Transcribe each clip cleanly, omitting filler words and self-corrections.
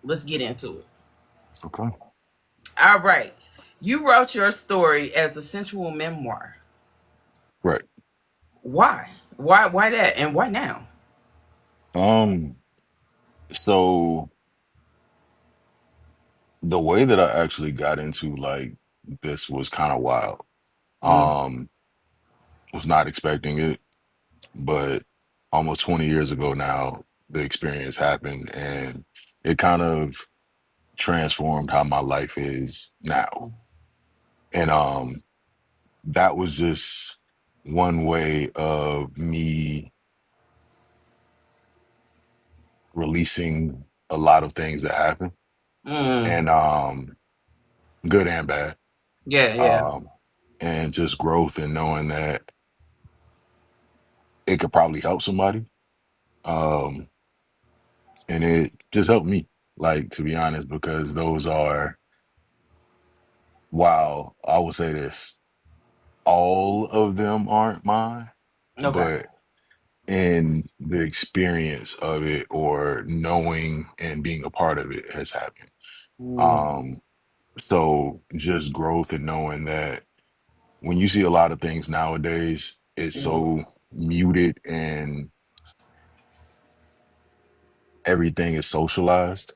Let's get into it. Okay. All right. You wrote your story as a sensual memoir. Right. Why? Why that? And why now? Um, so the way that I actually got into like this was kind of wild. Mm, Um, was not expecting it, but almost 20 years ago now, the experience happened and it kind of transformed how my life is now. And that was just one way of me releasing a lot of things that happened mm, and good and bad. yeah, yeah. Um and just growth and knowing that it could probably help somebody. Um and it just helped me, like, to be honest, because those are, wow, I will say this, all of them aren't mine, Okay. but in the experience of it or knowing and being a part of it has happened. Mm, Um, so just growth and knowing that when you see a lot of things nowadays, it's mm, so muted and everything is socialized.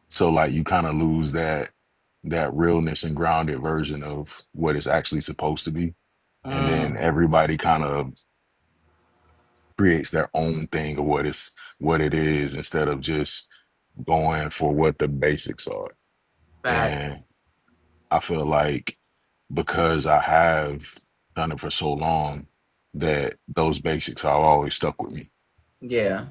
So like you kind of lose that realness and grounded version of what it's actually supposed to be. And then mm. everybody kind of creates their own thing of what it is instead of just going for what the basics are. Fact. And I feel like because I have done it for so long that those basics have always stuck with me. Yeah.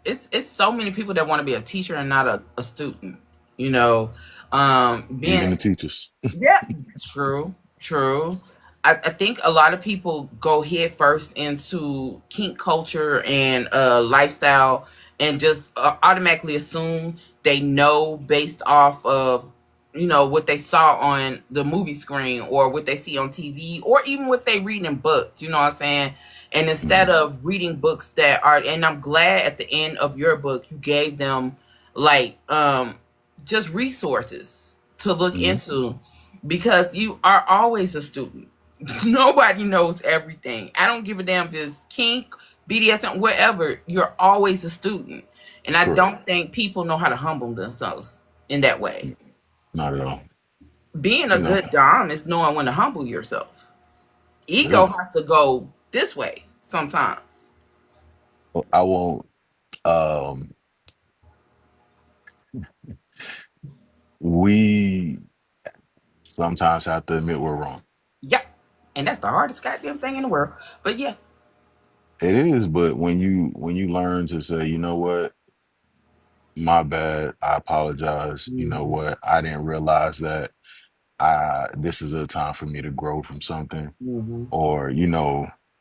It's so many people that want to be a teacher and not a student. You know, Even being the teachers. yeah, true, true. I think a lot of people go head first into kink culture and lifestyle and just automatically assume they know based off of what they saw on the movie screen or what they see on TV or even what they read in books. You know what I'm saying? And instead Mhm. of reading books that are, and I'm glad at the end of your book you gave them like just resources to look Mhm. into because you are always a student. Nobody knows everything. I don't give a damn if it's kink, BDSM, whatever. You're always a student. And I Correct. don't think people know how to humble themselves in that way. Not at all. Being a You know. good Dom is knowing when to humble yourself. Yeah. Ego has to go this way sometimes. Well, I won't um we sometimes have to admit we're wrong. Yep. And that's the hardest goddamn thing in the world. But yeah. It is, but when you learn to say, you know what, my bad, I apologize. You know Hmm. what, I didn't realize that I this is a time for me to grow from something, Hmm. or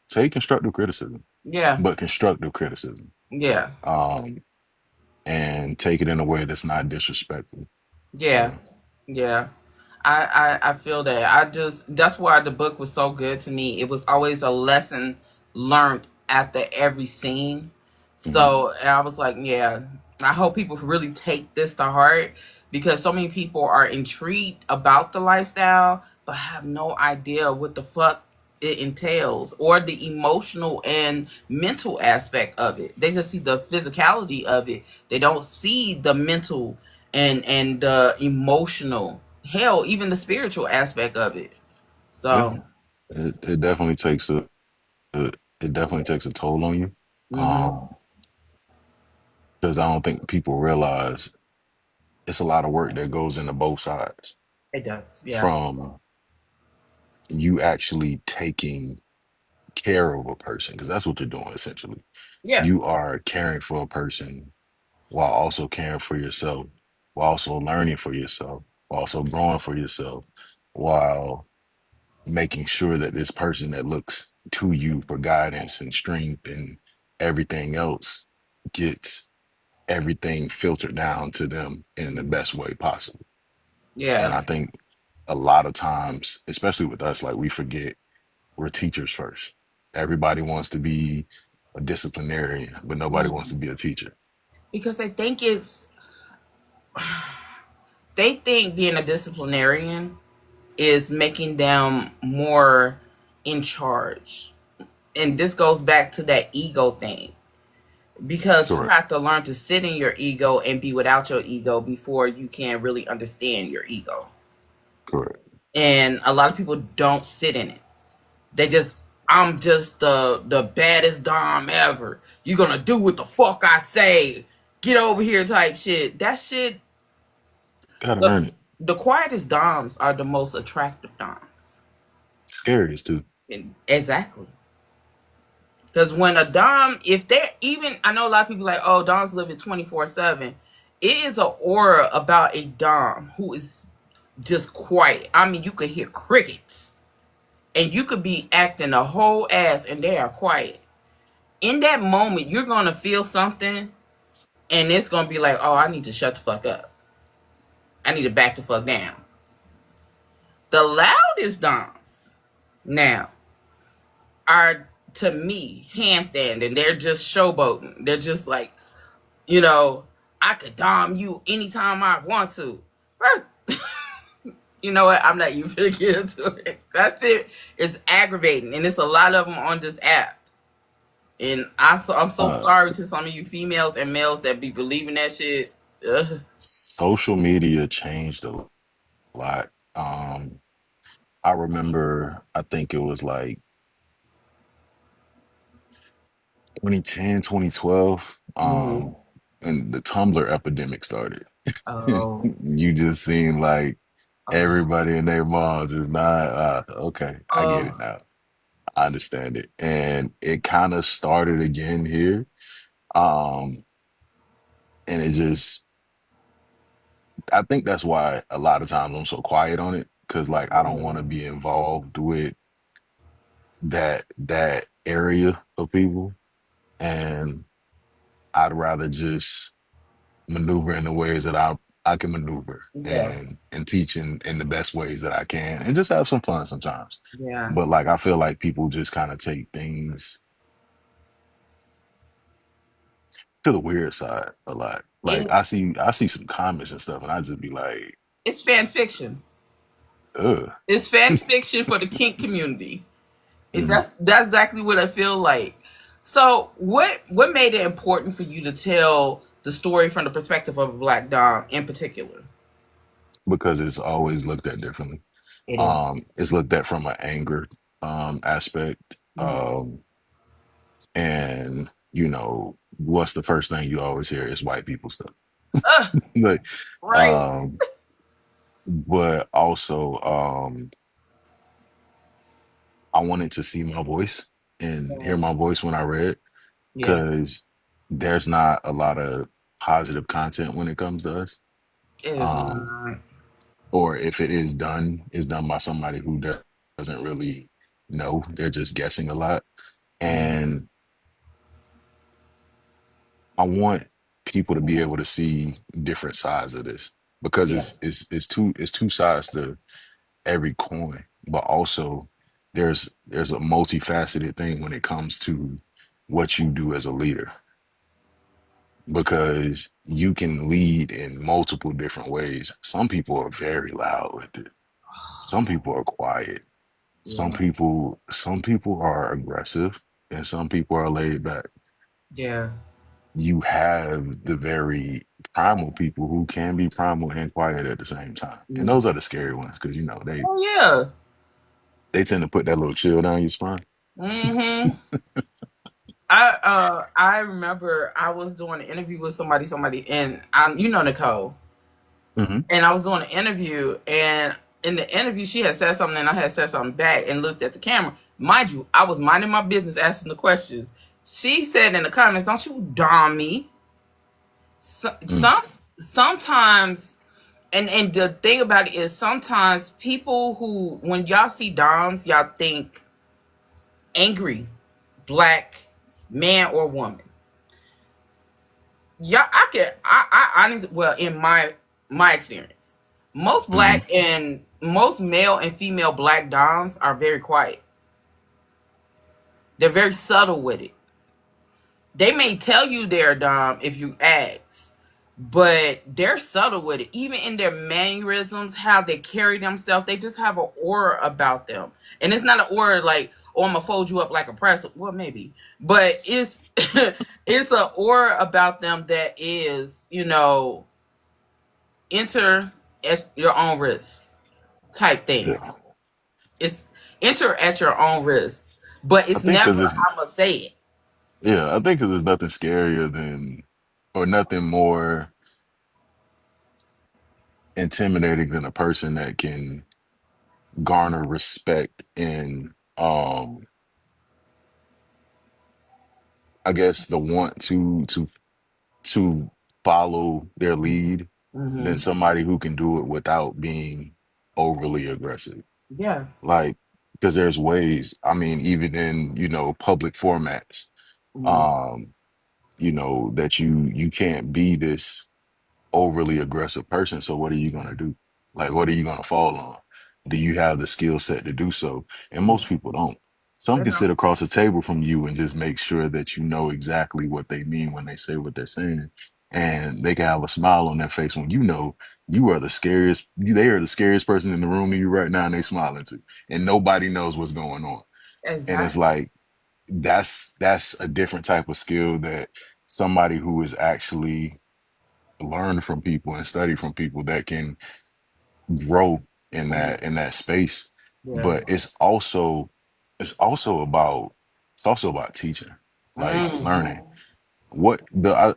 take constructive criticism, Yeah. but constructive criticism, Yeah. um, and take it in a way that's not disrespectful. Yeah. Yeah. I feel that. That's why the book was so good to me. It was always a lesson learned after every scene. Mhm. So I was like, yeah, I hope people really take this to heart because so many people are intrigued about the lifestyle but have no idea what the fuck it entails or the emotional and mental aspect of it. They just see the physicality of it. They don't see the mental and the emotional, hell, even the spiritual aspect of it. Yeah, So, it definitely takes it definitely takes a toll on you, hmm, um, because I don't think people realize it's a lot of work that goes into both sides. it does. Yes. From you actually taking care of a person, because that's what you're doing essentially. Yeah. You are caring for a person while also caring for yourself, while also learning for yourself, while also growing for yourself, while making sure that this person that looks to you for guidance and strength and everything else gets everything filtered down to them in the best way possible. And Yeah. I think a lot of times, especially with us, like, we forget we're teachers first. Everybody wants to be a disciplinarian, but nobody wants Mhm. to be a teacher. Because I think it's they think being a disciplinarian is making them more in charge. And this goes back to that ego thing, because you Correct. have to learn to sit in your ego and be without your ego before you can really understand your ego. Correct. And a lot of people don't sit in it. They just, I'm just the baddest dom ever. You gonna do what the fuck I say. Get over here type shit. That shit, Gotta the earn it. the quietest doms are the most attractive doms. Scariest too. And exactly. Because when a dom, if they're even, I know a lot of people like, oh, doms live it 24/7. It is an aura about a dom who is just quiet. I mean, you could hear crickets, and you could be acting a whole ass, and they are quiet. In that moment, you're gonna feel something, and it's gonna be like, oh, I need to shut the fuck up. I need to back the fuck down. The loudest doms now are, to me, handstanding. They're just showboating. They're just like, you know, I could dom you anytime I want to. First, you know what? I'm not even gonna get into it. That shit is aggravating, and it's a lot of them on this app. And I'm so Uh, sorry to some of you females and males that be believing that shit. Ugh. Social media changed a lot. I remember, I think it was like 2010, 2012, Mm. and the Tumblr epidemic started. Oh. You just seen like Oh. everybody and their moms is not, okay, I get it Oh. now. I understand it. And it kind of started again here. Um, and it just, I think that's why a lot of times I'm so quiet on it. Cause like I don't want Yeah. to be involved with that area of people. And I'd rather just maneuver in the ways that I can maneuver Yeah. and teach in the best ways that I can and just have some fun sometimes. Yeah. But like I feel like people just kind of take things to the weird side a lot. Like And I see some comments and stuff and I just be like, it's fan fiction. ugh. It's fan fiction for the kink community. Mhm. That's exactly what I feel like. So, what made it important for you to tell the story from the perspective of a black dom in particular? Because it's always looked at differently. It is. It's looked at from an anger aspect. Mm. And what's the first thing you always hear is white people stuff. Ugh, Like, right. um, but also I wanted to see my voice and hear Yeah. my voice when I read Yeah. because there's not a lot of positive content when it comes to us. It is Um, not. or if it is done, it's done by somebody who doesn't really know. They're just guessing a lot. Mm. And I want people to be able to see different sides of this because Yeah. it's two sides to every coin, but also there's a multifaceted thing when it comes to what you do as a leader because you can lead in multiple different ways. Some people are very loud with it. Some people are quiet. Some Yeah. people are aggressive and some people are laid back. Yeah. You have the very primal people who can be primal and quiet at the same time. And Mm. those are the scary ones because Oh yeah. they tend to put that little chill down your spine. Mm-hmm. I remember I was doing an interview with somebody, and Nicole. Hmm. And I was doing an interview, and in the interview, she had said something, and I had said something back, and looked at the camera. Mind you, I was minding my business, asking the questions. She said in the comments, "Don't you dom me?" So, Mm, sometimes, and the thing about it is, sometimes people who, when y'all see doms, y'all think angry black man or woman. Yeah, I honestly, well, in my experience, most hmm. black and most male and female black doms are very quiet. They're very subtle with it. They may tell you they're a dom if you ask, but they're subtle with it. Even in their mannerisms, how they carry themselves, they just have an aura about them. And it's not an aura like, oh, I'm gonna fold you up like a press. Well, maybe, but it's it's an aura about them that is, enter at your own risk type thing. Yeah. It's enter at your own risk, but I it's think never because it's I'm gonna say it. yeah, I think because there's nothing scarier than or nothing more intimidating than a person that can garner respect and I guess the want to follow their lead than Hmm. somebody who can do it without being overly aggressive. Yeah. Like, because there's ways, I mean, even in, public formats, Hmm. um, that you can't be this overly aggressive person. So what are you gonna do? Like, what are you gonna fall on? Do you have the skill set to do so? And most people don't. Some They can sit don't. across the table from you and just make sure that you know exactly what they mean when they say what they're saying. And they can have a smile on their face when you know you are the scariest, they are the scariest person in the room to you right now, and they smiling too. And nobody knows what's going on. And it's Exactly. like that's a different type of skill that somebody who is actually learn from people and study from people that can grow in that space. Yeah. But it's also about teaching, like learning. Hmm.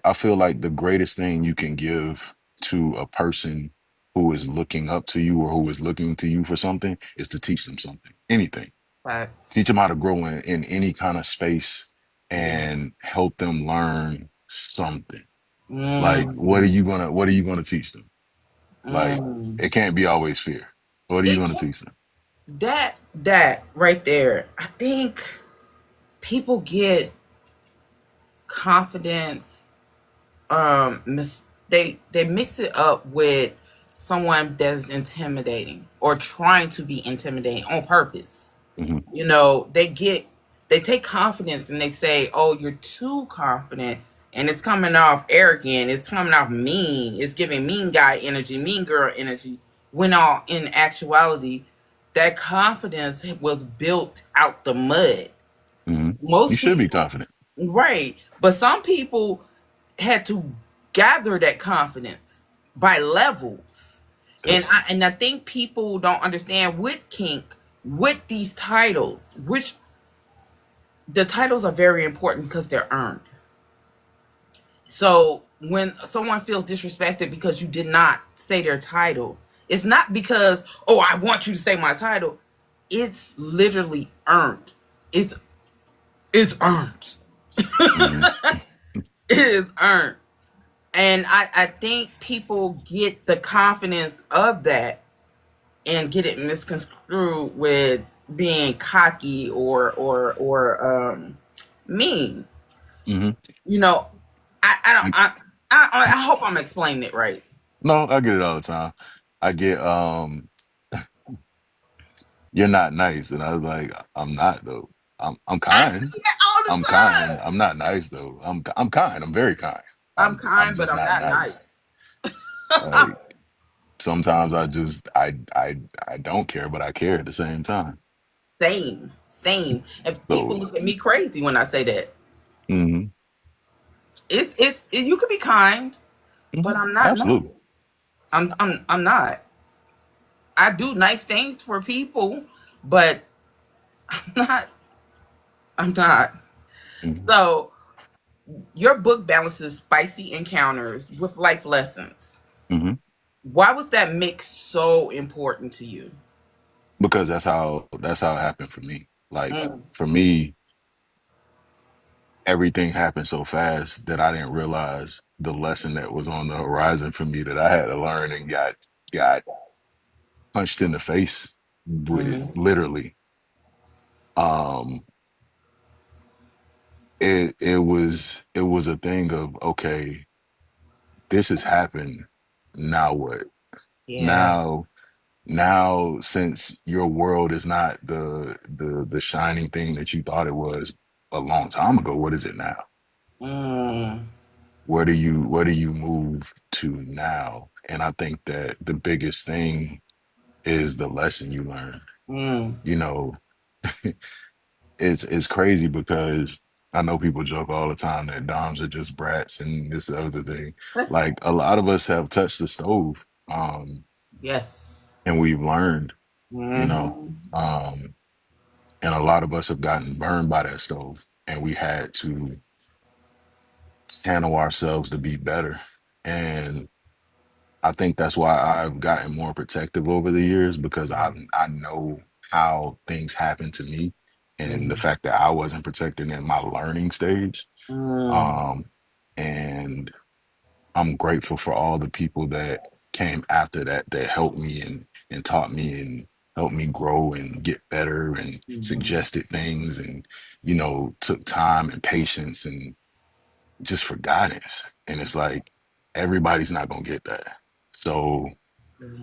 I feel like the greatest thing you can give to a person who is looking up to you or who is looking to you for something is to teach them something. Anything. Facts. Teach them how to grow in any kind of space Yeah. and help them learn something. Like Mm. what are you gonna teach them? Like, Mm. it can't be always fear. What are you It going to can, teach them? that right there. I think people get confidence. They mix it up with someone that's intimidating or trying to be intimidating on purpose. Hmm. They take confidence and they say, oh, you're too confident, and it's coming off arrogant, it's coming off mean, it's giving mean guy energy, mean girl energy, when all in actuality that confidence was built out the mud. Hmm. You Most should be people, confident. right, but some people had to gather that confidence by levels. Yep. And I think people don't understand with kink, with these titles, which the titles are very important because they're earned. So when someone feels disrespected because you did not say their title, it's not because, oh, I want you to say my title. It's literally earned. It's it's earned. Hmm. It is earned. And I think people get the confidence of that and get it misconstrued with being cocky or mean. Hmm. You know, I don't I hope I'm explaining it right. No, I get it all the time. I get you're not nice, and I was like, I'm not though. I'm I kind. see that all I'm the kind. time. I'm not nice though. I'm kind. I'm very kind. I'm I'm kind, but just I'm not not nice. nice. Like, sometimes I don't care, but I care at the same time. Same, same. And people So, look at me crazy when I say that. hmm. You could be kind, Hmm. but I'm not nice. Absolutely. I'm not. I do nice things for people, but I'm not. I'm not. Hmm. So your book balances spicy encounters with life lessons. Hmm. Why was that mix so important to you? Because that's how it happened for me. Like, Mm. for me, everything happened so fast that I didn't realize the lesson that was on the horizon for me that I had to learn and got punched in the face with it, Mm. literally. Um, it was a thing of, okay, this has happened. Now what? Yeah. Now now since your world is not the shining thing that you thought it was a long time ago, what is it now? Mm. where do you move to now? And I think that the biggest thing is the lesson you learn. Mm. You know, it's crazy because I know people joke all the time that Doms are just brats and this other thing. Like a lot of us have touched the stove, Yes. and we've learned, you know, Hmm. um, and a lot of us have gotten burned by that stove, and we had to channel ourselves to be better. And I think that's why I've gotten more protective over the years because I know how things happen to me and the Hmm. fact that I wasn't protected in my learning stage. Mm. Um, and I'm grateful for all the people that came after that that helped me and taught me and helped me grow and get better and Hmm. suggested things and took time and patience and just for guidance. And it's like everybody's not gonna get that. So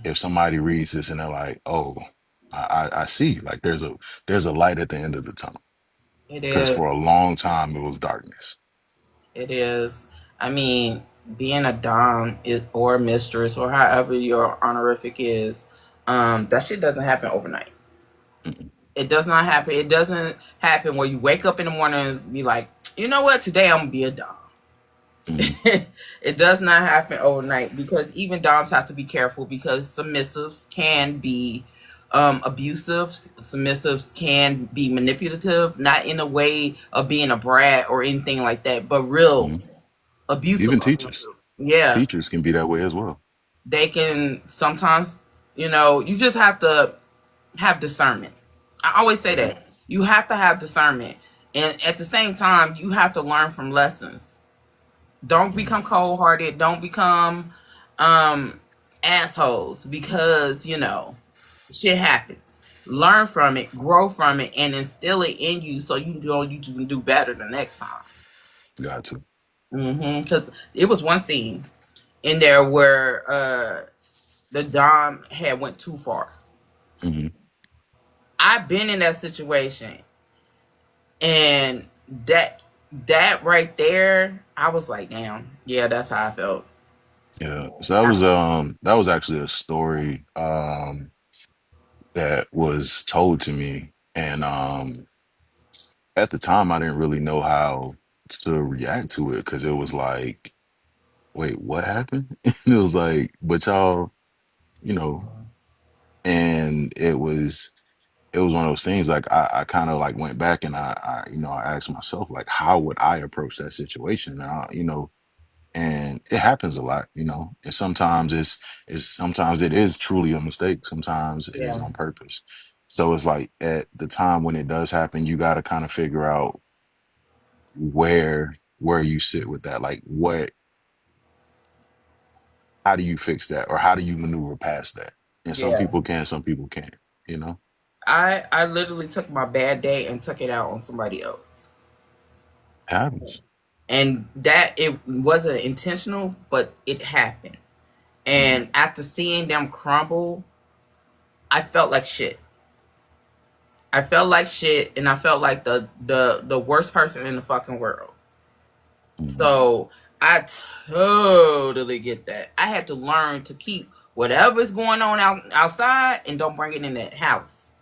if somebody reads this and they're like, "Oh, I see," like there's a light at the end of the tunnel It because is. for a long time it was darkness. It is. I mean, being a dom is, or mistress or however your honorific is, that shit doesn't happen overnight. Mm-mm, It does not happen. It doesn't happen where you wake up in the morning and be like, you know what, today I'm gonna be a dom. mm-mm, It does not happen overnight because even doms have to be careful because submissives can be abusive. Submissives can be manipulative, not in a way of being a brat or anything like that, but real mm-mm. abusive. Even teachers, Yeah, teachers can be that way as well. they can sometimes. You just have to have discernment. I always say Right. that you have to have discernment, and at the same time, you have to learn from lessons. Don't Mm, become cold hearted. Don't become um assholes because shit happens. Learn from it, grow from it, and instill it in you so you can do better the next time. got to. Because it was one scene in there where the dom had went too far. Hmm. I've been in that situation, and that right there, I was like, damn, yeah, that's how I felt. Yeah. So that was actually a story that was told to me, and at the time I didn't really know how to react to it because it was like, wait, what happened? And it was like, but y'all, you know, and it was one of those things like I kind of like went back and I asked myself like how would I approach that situation now, and it happens a lot, and sometimes it's sometimes it is truly a mistake, sometimes it is Yeah, on purpose. So it's like at the time when it does happen, you got to kind of figure out where you sit with that, like what how do you fix that or how do you maneuver past that, and some yeah. people can, some people can't, you know. I literally took my bad day and took it out on somebody else, Happens. and that it wasn't intentional, but it happened. Mhm, And after seeing them crumble, I felt like shit. I felt like shit, and I felt like the worst person in the fucking world. mhm, So I totally get that. I had to learn to keep whatever's going on outside and don't bring it in the house.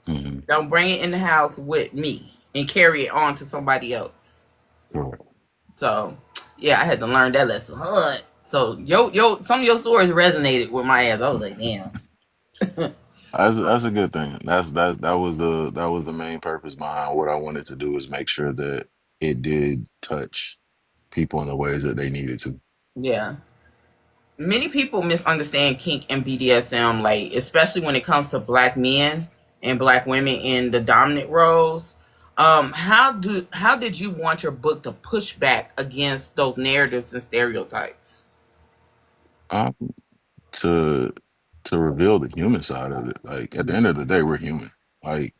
mhm. Don't bring it in the house with me and carry it on to somebody else. Correct. So yeah, I had to learn that lesson. So some of your stories resonated with my ass. I was like, damn. That's a good thing. That was the main purpose behind what I wanted to do is make sure that it did touch people in the ways that they needed to. Yeah. Many people misunderstand kink and BDSM, like especially when it comes to black men and black women in the dominant roles. How did you want your book to push back against those narratives and stereotypes? Um, to to reveal the human side of it. Like at the end of the day, we're human. Like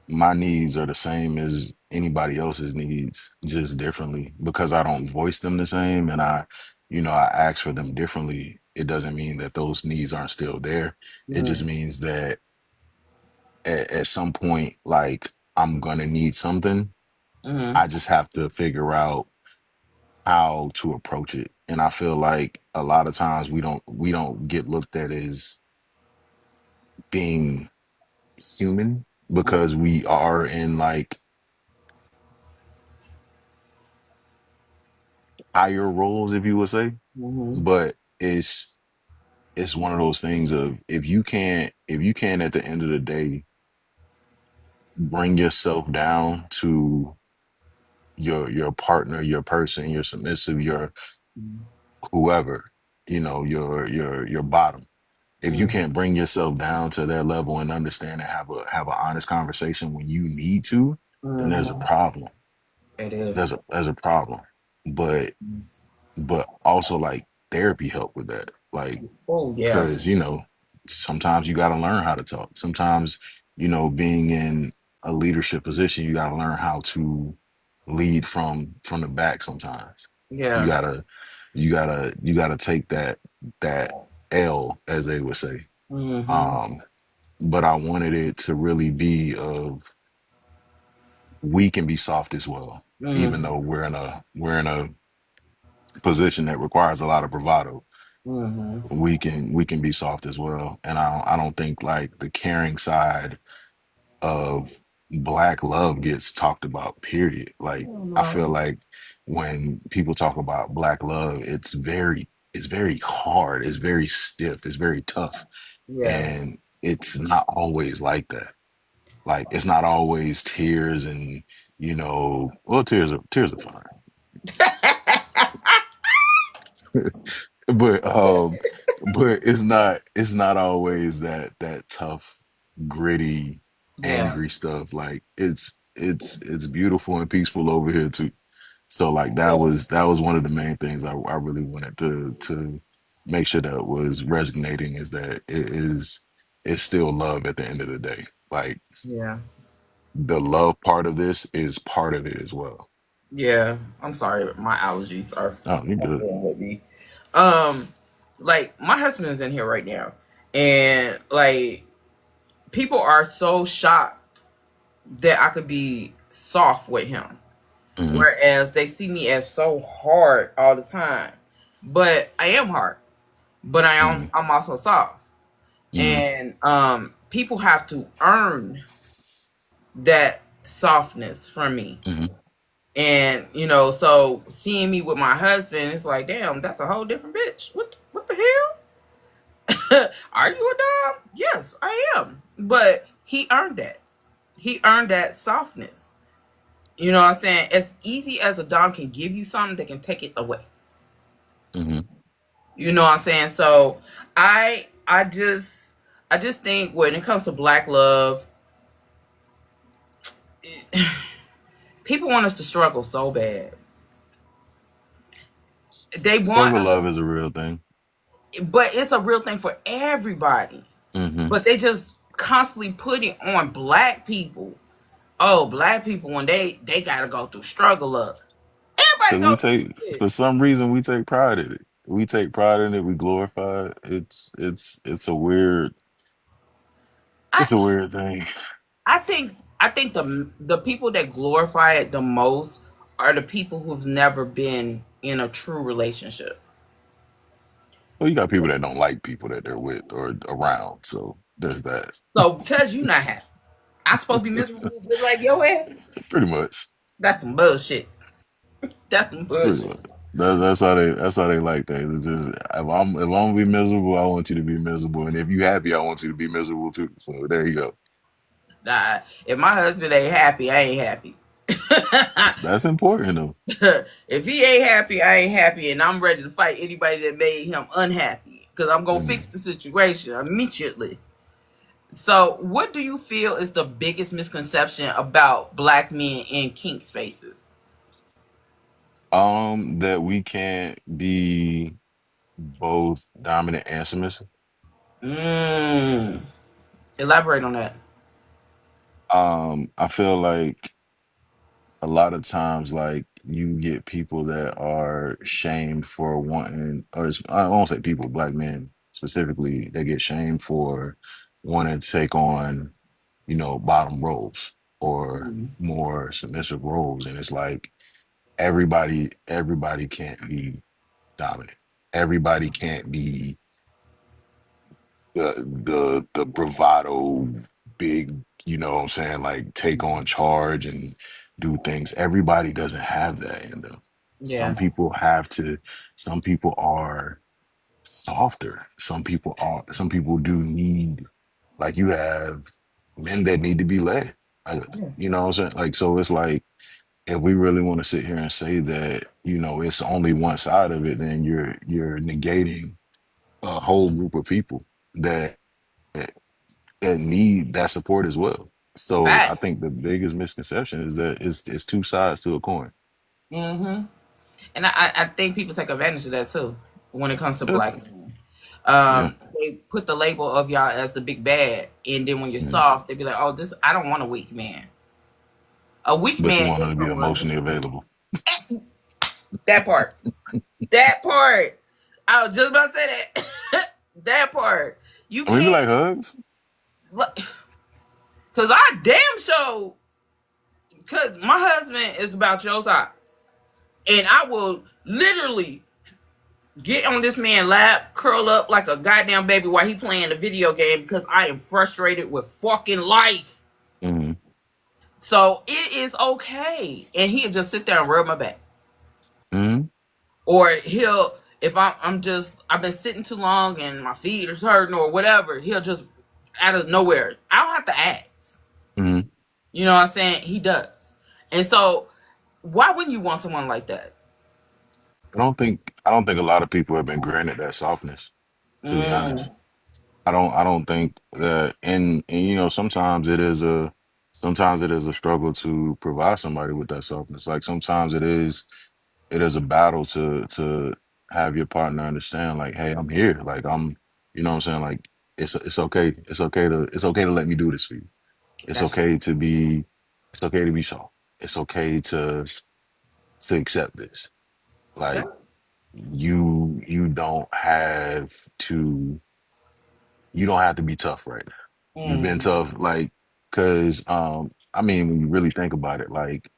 my needs are the same as anybody else's needs, just differently. Because I don't voice them the same and I ask for them differently, it doesn't mean that those needs aren't still there. It just Mm-hmm. means that at some point, like I'm gonna need something. Mm-hmm. I just have to figure out how to approach it. And I feel like a lot of times we don't get looked at as being human because we are in like higher roles, if you would say. Mm-hmm. But it's one of those things of if you can at the end of the day bring yourself down to your partner, your person, your submissive, your whoever, your bottom. If you Mm-hmm. can't bring yourself down to their level and understand and have an honest conversation when you need to, then there's a Mm-hmm. problem. It is. There's a problem. But but also like therapy help with that. Like Oh yeah. because sometimes you got to learn how to talk. Sometimes being in a leadership position, you got to learn how to lead from the back. Sometimes you Yeah. gotta you gotta take that L, as they would say. Mm-hmm. um but I wanted it to really be of we can be soft as well, even Mm-hmm. though we're in a position that requires a lot of bravado. Mm-hmm. We can be soft as well, and I don't think like the caring side of black love gets talked about, period. Like Oh, I feel no. like when people talk about black love, it's very hard, it's very stiff, it's very tough, Yeah. and it's not always like that. Like it's not always tears and well, tears are fine. but but it's not always that tough, gritty, Yeah. angry stuff. Like it's beautiful and peaceful over here too. So like that Yeah. was that was one of the main things I really wanted to make sure that was resonating, is that it's still love at the end of the day. Like Yeah. the love part of this is part of it as well. Yeah. I'm sorry, my allergies are Oh, you good. fucking with me. Um, like my husband is in here right now, and like people are so shocked that I could be soft with him, Hmm. whereas they see me as so hard all the time. But I am hard, but Hmm. I'm also soft, Hmm. and people have to earn that softness from me. Hmm. And so seeing me with my husband, it's like, damn, that's a whole different bitch. What the hell? Are you a dom? Yes, I am. But he earned that. He earned that softness. You know what I'm saying? As easy as a dom can give you something, they can take it away. Hmm. You know what I'm saying? So I just think when it comes to black love, people want us to struggle so bad. They want Struggle love is us, a real thing. but it's a real thing for everybody. Hmm. But they just constantly put it on black people. Oh, black people when they gotta go through struggle love. Everybody Because we go through take, some shit. for some reason, we take pride in it. We take pride in it. We glorify it. It's a weird, I it's a weird thing. I think the people that glorify it the most are the people who've never been in a true relationship. Well, you got people that don't like people that they're with or around. So there's that. So because you not happy, I'm supposed to be miserable just like your ass. Pretty much. That's some bullshit. That's some Pretty bullshit. much. That's how they like things. It's just if I'm gonna be miserable, I want you to be miserable, and if you happy, I want you to be miserable too. So there you go. Nah, if my husband ain't happy, I ain't happy. That's important though. If he ain't happy, I ain't happy, and I'm ready to fight anybody that made him unhappy because I'm gonna fix Mhm. the situation immediately. So, what do you feel is the biggest misconception about black men in kink spaces? That we can't be both dominant and submissive. Mm. Elaborate on that. I feel like a lot of times, like you get people that are shamed for wanting, or I won't say people, black men specifically, they get shamed for wanting to take on, bottom roles or Mm. more submissive roles, and it's like everybody can't be dominant. Everybody can't be the bravado big, you know what I'm saying, like take on charge and do things. Everybody doesn't have that in them. Yeah. Some people have to, some people are softer. Some people do need, like you have men that need to be led. Yeah. You know what I'm saying? Like, so it's like, if we really want to sit here and say that, you know, it's only one side of it, then you're negating a whole group of people that that need that support as well. So I Fact. think the biggest misconception is that it's two sides to a coin. Mm-hmm. And I think people take advantage of that too when it comes to Yeah, black men. yeah. They put the label of y'all as the big bad, and then when you're Mm. soft, they be like, "Oh, this I don't want a weak man. A weak But you man want them is to be someone emotionally available. that part, that part. I was just about to say that that part. You And we be like can't, hugs. cause I damn sure, cause my husband is about your size, and I will literally get on this man's lap, curl up like a goddamn baby while he playing the video game because I am frustrated with fucking life. Mm-hmm. So it is okay, and he'll just sit there and rub my back, Mm-hmm. or he'll if I'm just I've been sitting too long and my feet are hurting or whatever, he'll just out of nowhere. I don't have to ask. Mm-hmm. You know what I'm saying? He does, and so why wouldn't you want someone like that? I don't think a lot of people have been granted that softness, to be Mm, honest. I don't think that, and you know, sometimes it is a struggle to provide somebody with that softness. Like sometimes it is a battle to have your partner understand, like, hey, I'm here. Like I'm, you know what I'm saying? Like it's okay. It's okay to let me do this for you. It's that's okay to be it's okay to be soft. It's okay to accept this. yeah. Like you don't have to you don't have to be tough right now. You've been Mm, tough, like, cause I mean, when you really think about it, like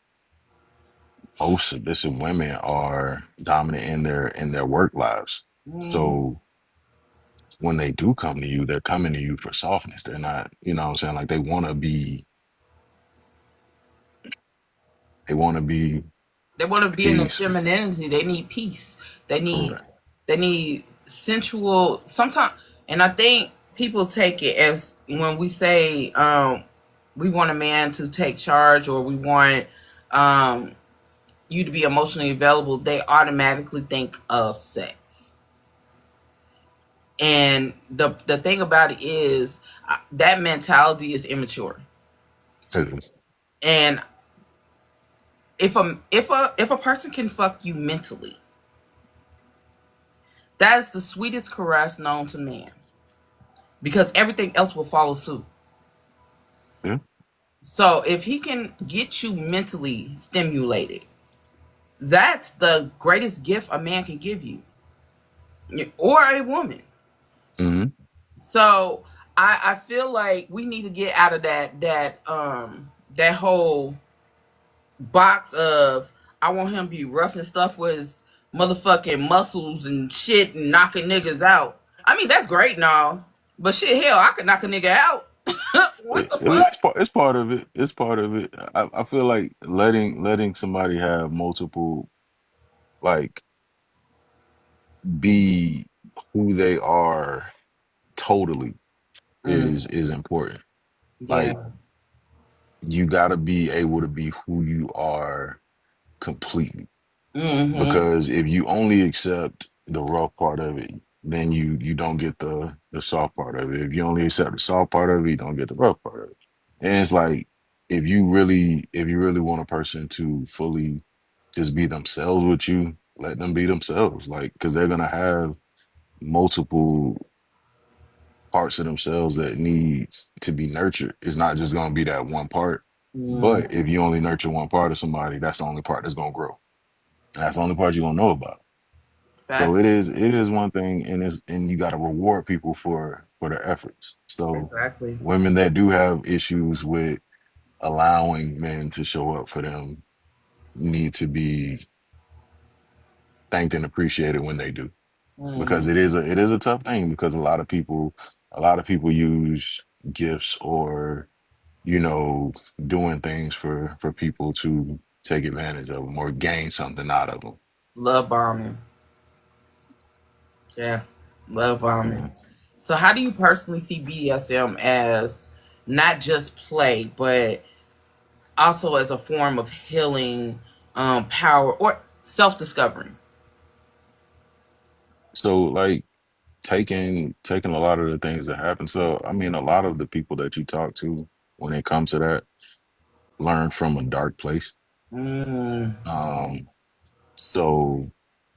most submissive women are dominant in their work lives. mm. So when they do come to you, they're coming to you for softness. They're not, you know what I'm saying? Like they want to be They want to be in their peace. femininity. They need peace. They need Correct. they need sensual. Sometimes, and I think people take it as when we say we want a man to take charge or we want um, you to be emotionally available. They automatically think of sex. And the thing about it is that mentality is immature. It is. And if a person can fuck you mentally, that is the sweetest caress known to man because everything else will follow suit. Yeah. So if he can get you mentally stimulated, that's the greatest gift a man can give you or a woman. Hmm. So I feel like we need to get out of that whole box of I want him to be rough and stuff with his motherfucking muscles and shit and knocking niggas out. I mean that's great now, but shit, hell, I could knock a nigga out. What the fuck? It's part of it. It's part of it. I feel like letting somebody have multiple, like, be who they are totally Mm, is important. yeah. Like you got to be able to be who you are completely. Mm-hmm. Because if you only accept the rough part of it, then you don't get the soft part of it. If you only accept the soft part of it, you don't get the rough part of it. And it's like if you really want a person to fully just be themselves with you, let them be themselves. Like because they're gonna have multiple parts of themselves that needs to be nurtured. It's not just gonna be that one part. But Mm, if you only nurture one part of somebody, that's the only part that's gonna grow. That's the only part you're gonna know about. So facts. it is one thing, and you got to reward people for their efforts. So Exactly. women that do have issues with allowing men to show up for them need to be thanked and appreciated when they do, because Mm, it is a tough thing, because a lot of people use gifts or, you know, doing things for people to take advantage of them or gain something out of them. love bombing. Yeah, love bombing. Yeah. So, how do you personally see BDSM as not just play, but also as a form of healing, power, or self discovery? So like taking a lot of the things that happen. So I mean, a lot of the people that you talk to when it comes to that learn from a dark place. Mm, Um, so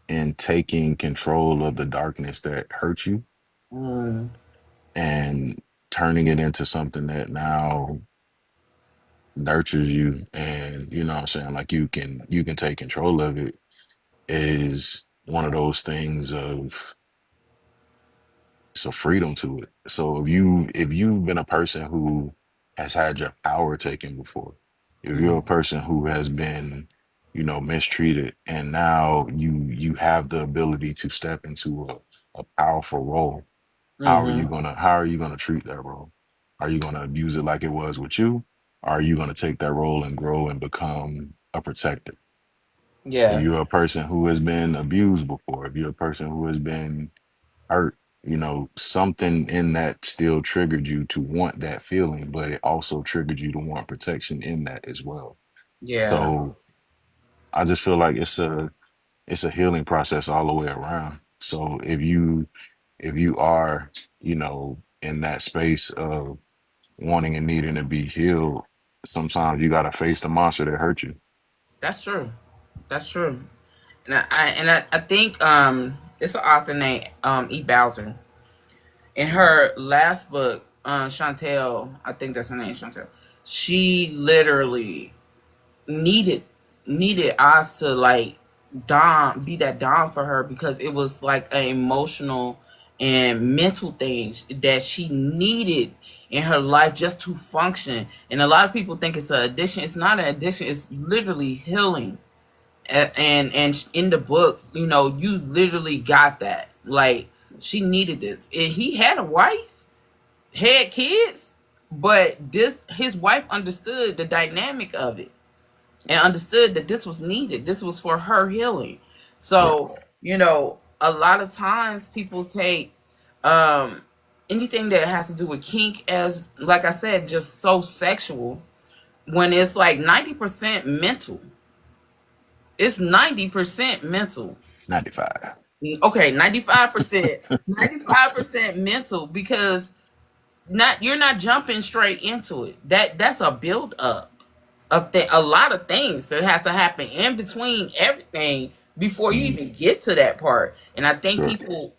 in taking control of the darkness that hurt you mm, and turning it into something that now nurtures you, and you know what I'm saying, like you can take control of it, is one of those things of, it's a freedom to it. So if you've been a person who has had your power taken before, if you're a mm, person who has been, you know, mistreated, and now you have the ability to step into a powerful role, mm-hmm. how are you gonna treat that role? Are you gonna abuse it like it was with you? Or are you gonna take that role and grow and become a protector? If Yeah, you're a person who has been abused before, if you're a person who has been hurt, you know, something in that still triggered you to want that feeling, but it also triggered you to want protection in that as well. yeah, So I just feel like it's a healing process all the way around. So if you are, you know, in that space of wanting and needing to be healed, sometimes you gotta face the monster that hurt you. that's true. That's true. And I think it's an author named E. Bowser. In her last book, Chantel, I think that's her name, Chantel. She literally needed needed us to like dom be that dom for her, because it was like an emotional and mental thing that she needed in her life just to function. And a lot of people think it's an addiction. It's not an addiction. It's literally healing. And in the book, you know, you literally got that. Like, she needed this. And he had a wife, had kids, but this his wife understood the dynamic of it and understood that this was needed. This was for her healing. Right. So, you know, a lot of times people take um anything that has to do with kink as, like I said, just so sexual, when it's like 90% mental. It's 90% mental. 95. Okay, 95%. 95% mental, because not you're not jumping straight into it. That's a build up of a lot of things that have to happen in between everything before you Mm, even get to that part. And I think sure. people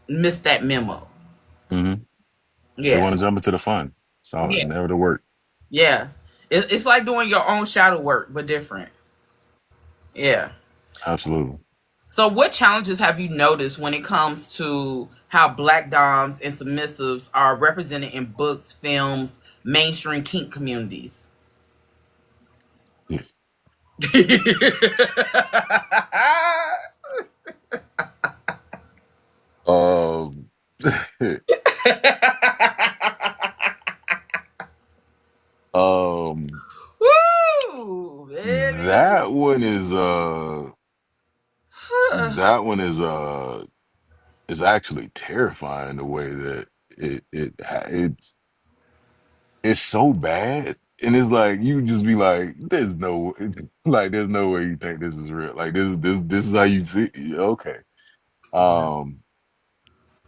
miss that memo. Hmm. They Yeah, want to jump into the fun. So yeah, never the work. yeah. It's like doing your own shadow work, but different. Yeah. Absolutely. So, what challenges have you noticed when it comes to how black doms and submissives are represented in books, films, mainstream kink communities? Yeah. Um, um, Woo, baby. that one is actually terrifying, the way that it's so bad, and it's like you just be like, there's no like there's no way you think this is real. Like this is how you see. Yeah, okay. Yeah. Um,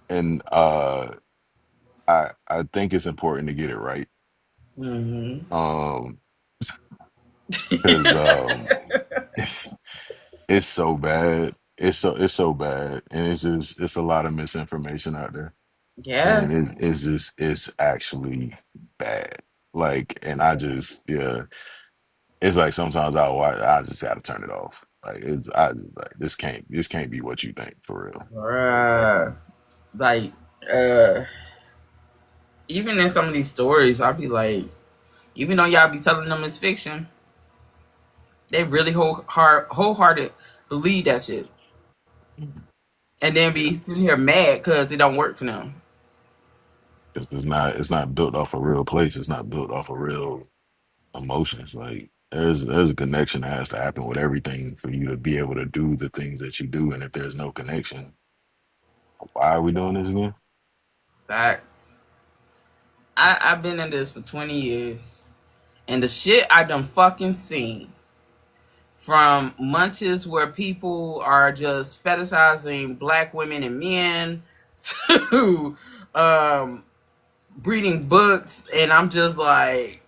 and I think it's important to get it right. Hmm. Um, because it's it's so bad. It's so bad, and it's a lot of misinformation out there, Yeah. and it's just it's actually bad. Like, and I just, yeah, it's like sometimes I just got to turn it off. Like I just, like this can't be what you think for real. Bruh. Like, uh, even in some of these stories, I'll be like, even though y'all be telling them it's fiction, they really wholehearted believe that shit, Mhm. and then Yeah, be sitting here mad because it don't work for them. it's not built off a real place. It's not built off of real emotions. Like there's a connection that has to happen with everything for you to be able to do the things that you do. And if there's no connection, why are we doing this again? Facts. I've been in this for 20 years, and the shit I done fucking seen, from munches where people are just fetishizing black women and men to um reading books, and I'm just like,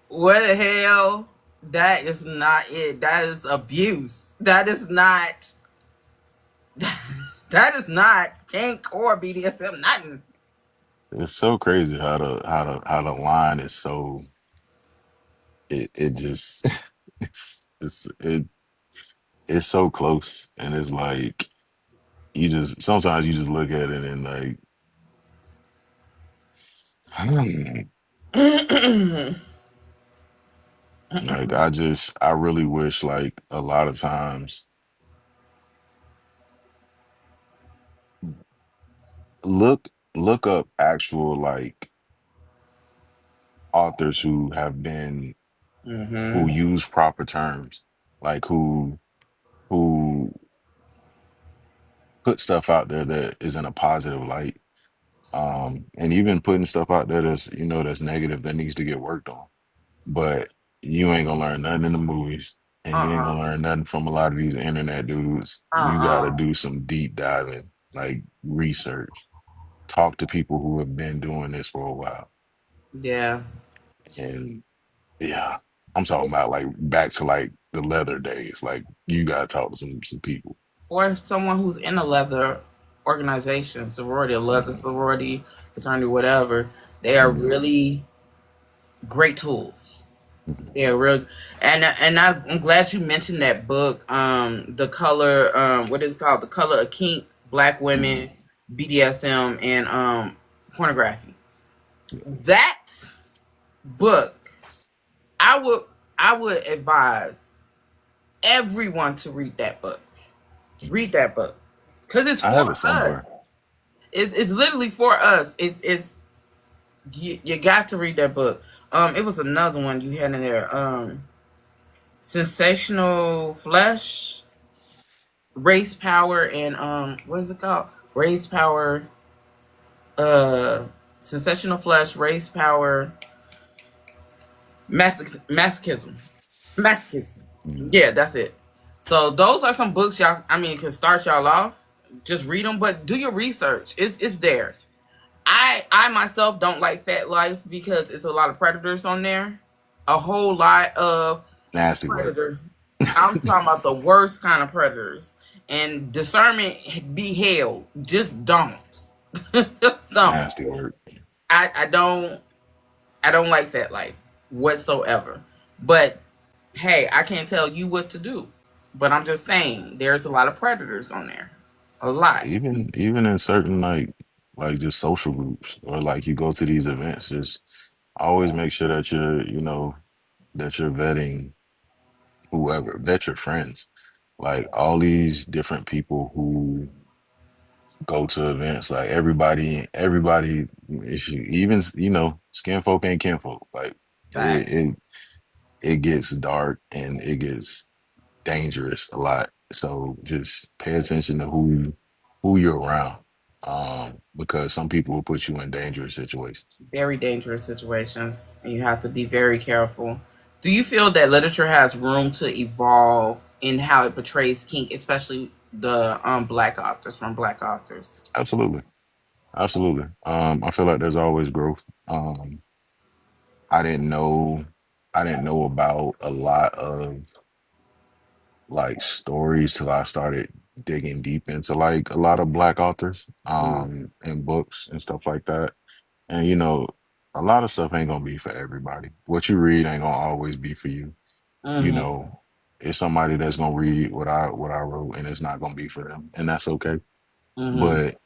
what the hell? That is not it. That is abuse. That is not that is not kink or BDSM. Nothing. It's so crazy how the line is so it just it's so close, and it's like you just sometimes you just look at it and like like I really wish like a lot of times look look up actual like authors who have been who Mm-hmm. use proper terms, like who put stuff out there that is in a positive light. And even putting stuff out there that's that's negative that needs to get worked on. But you ain't gonna learn nothing in the movies, and you ain't Uh-uh. gonna learn nothing from a lot of these internet dudes. You Uh-uh. gotta do some deep diving, like research. Talk to people who have been doing this for a while. Yeah. And yeah, I'm talking about like back to like the leather days. Like you gotta talk to some people. Or someone who's in a leather organization, sorority, a leather Mhm, sorority, fraternity, whatever. They are mhm, really great tools. mhm, Yeah, real, I'm glad you mentioned that book. The color, what is it called? The Color of Kink, Black mhm. Women, BDSM, and pornography. Yeah, That book, I would, I would advise everyone to read that book. mhm. Read that book because it's I for have it us. somewhere. It's literally for us. It's you got to read that book. It was another one you had in there. Sensational Flesh, Race Power, and what is it called? Race Power, uh Sensational Flesh, Race Power, Masochism. Masochism. Mhm. Yeah, that's it. So those are some books y'all, I mean, can start y'all off. Just read them, but do your research. It's there. I myself don't like Fat Life because it's a lot of predators on there. A whole lot of Nasty work. predator. I'm talking about the worst kind of predators. And discernment be held. Just don't. Just don't. Nasty work. I don't like that life whatsoever. But hey, I can't tell you what to do. But I'm just saying there's a lot of predators on there. A lot. Even in certain like just social groups or like you go to these events, just always make sure that you're vetting whoever, vet your friends. Like all these different people who go to events, like everybody even skin folk ain't kinfolk. Like it, Facts. it it gets dark and it gets dangerous a lot. So just pay attention to who you're around. Because some people will put you in dangerous situations. Very dangerous situations, and you have to be very careful. Do you feel that literature has room to evolve in how it portrays kink, especially the black authors from black authors? Absolutely. Absolutely. I feel like there's always growth. I didn't know I didn't know about a lot of like stories till I started digging deep into like a lot of black authors and books and stuff like that. And a lot of stuff ain't gonna be for everybody. What you read ain't gonna always be for you. You Mm-hmm. know, it's somebody that's gonna read what I wrote and it's not gonna be for them. And that's okay. Mm-hmm. But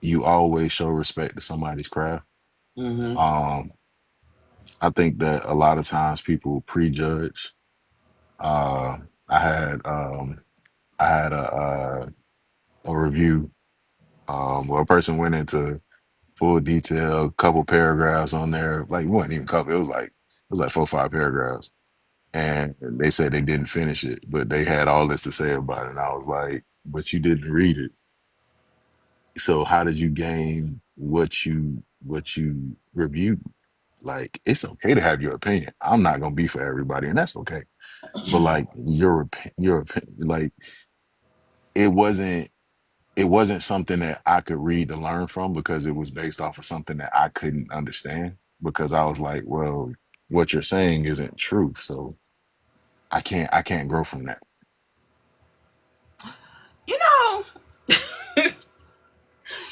you always show respect to somebody's craft. Mm-hmm. Um, I think that a lot of times people prejudge. Uh, I had I had a review where a person went into full detail, couple paragraphs on there. Like it wasn't even couple. It was like 4 or 5 paragraphs, and they said they didn't finish it, but they had all this to say about it. And I was like, "But you didn't read it. So how did you gain what you reviewed? Like it's okay to have your opinion. I'm not gonna be for everybody, and that's okay. But like like it wasn't it wasn't something that I could read to learn from because it was based off of something that I couldn't understand. Because I was like, well, what you're saying isn't true, so I can't grow from that.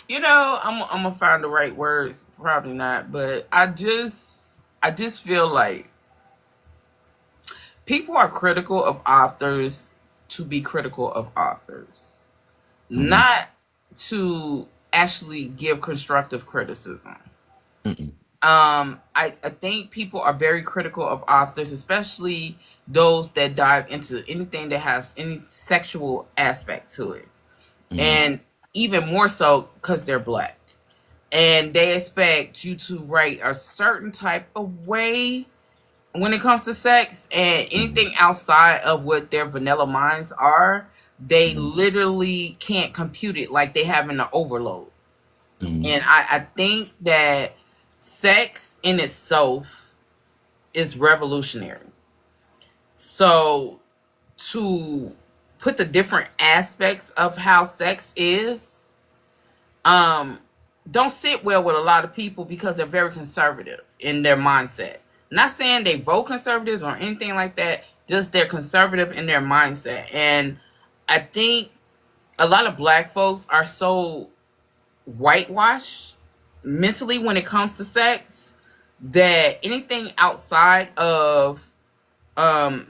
You know, I'm gonna find the right words. Probably not, but I just feel like people are critical of authors to be critical of authors, Mm-hmm. not to actually give constructive criticism. Mm-mm. I think people are very critical of authors, especially those that dive into anything that has any sexual aspect to it, Mm-hmm. and even more so because they're black, and they expect you to write a certain type of way when it comes to sex, and Mm-hmm. anything outside of what their vanilla minds are, they Mm-hmm. literally can't compute it, like they having an overload. Mm-hmm. And I think that sex in itself is revolutionary. So to put the different aspects of how sex is, um, don't sit well with a lot of people because they're very conservative in their mindset. Not saying they vote conservatives or anything like that, just they're conservative in their mindset. And I think a lot of black folks are so whitewashed mentally when it comes to sex that anything outside of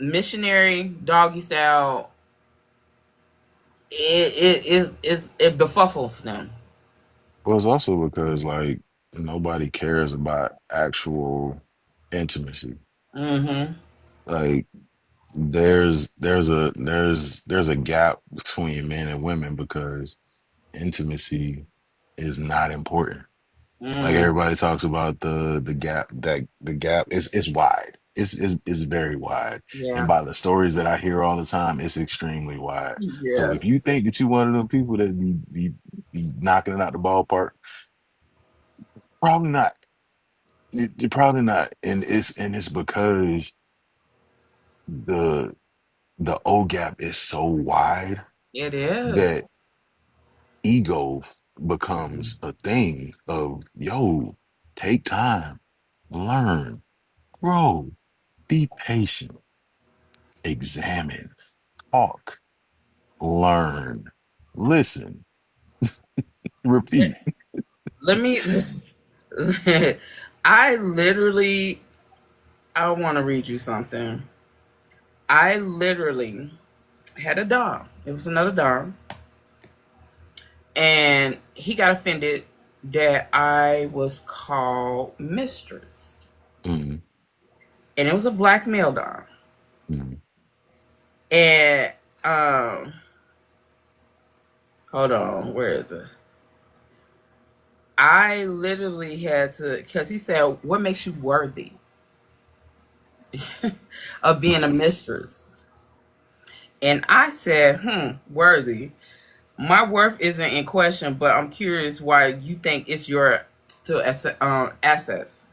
missionary doggy style, it befuffles them. Well, it's also because like nobody cares about actual intimacy. Mm-hmm. Like there's a gap between men and women because intimacy is not important. Like Mm. everybody talks about the gap, that the gap is wide. It's very wide. And Yeah. by the stories that I hear all the time, it's extremely wide. So Yeah. if you think that you one of them people that be knocking it out the ballpark, probably not. You're probably not. And it's because the the O gap is so wide It is. that ego becomes a thing of yo, take time, learn, grow, be patient, examine, talk, learn, listen, repeat. Let me. I literally. I want to read you something. I literally had a dog. It was another dog, and he got offended that I was called mistress, Mm, and it was a black male dog. mm. And hold on, where is it? I literally had to, because he said, "What makes you worthy of being a mistress?" And I said, worthy. My worth isn't in question, but I'm curious why you think it's your still assets.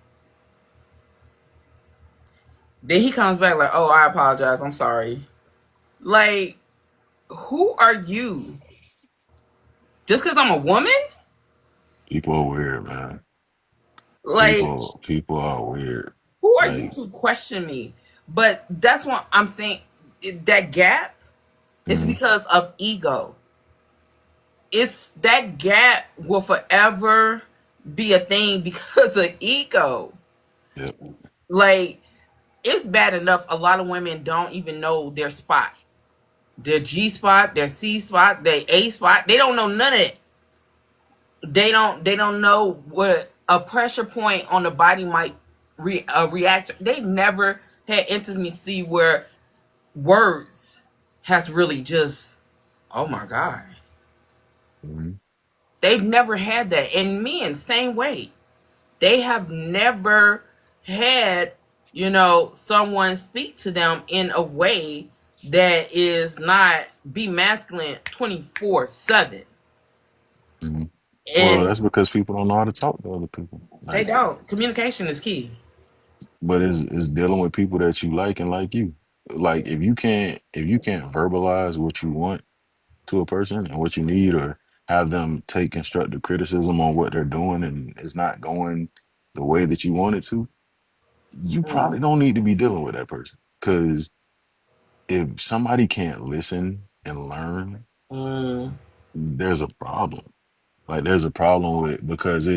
Then he comes back like, "Oh, I apologize. I'm sorry." Like, who are you? Just because I'm a woman? People are weird, man. Like, People are weird. who are you Like, to question me? But that's what I'm saying. That gap is mm, because of ego. It's that gap will forever be a thing because of ego. yep, Like, it's bad enough a lot of women don't even know their spots. Their G spot, their C spot, their A spot. They don't know none of it. They don't know what a pressure point on the body might react. They never had intimacy where words has really just. Oh my God. Mhm. They've never had that. And men, same way. They have never had, someone speak to them in a way that is not be masculine 24/7. Mhm. Well, And that's because people don't know how to talk to other people. they Like, don't. Communication is key. but it's dealing with people that you like and like you. Like if you can't verbalize what you want to a person and what you need, or have them take constructive criticism on what they're doing and it's not going the way that you want it to, you Mm, probably don't need to be dealing with that person. Because if somebody can't listen and learn, mm, there's a problem. Like there's a problem with, because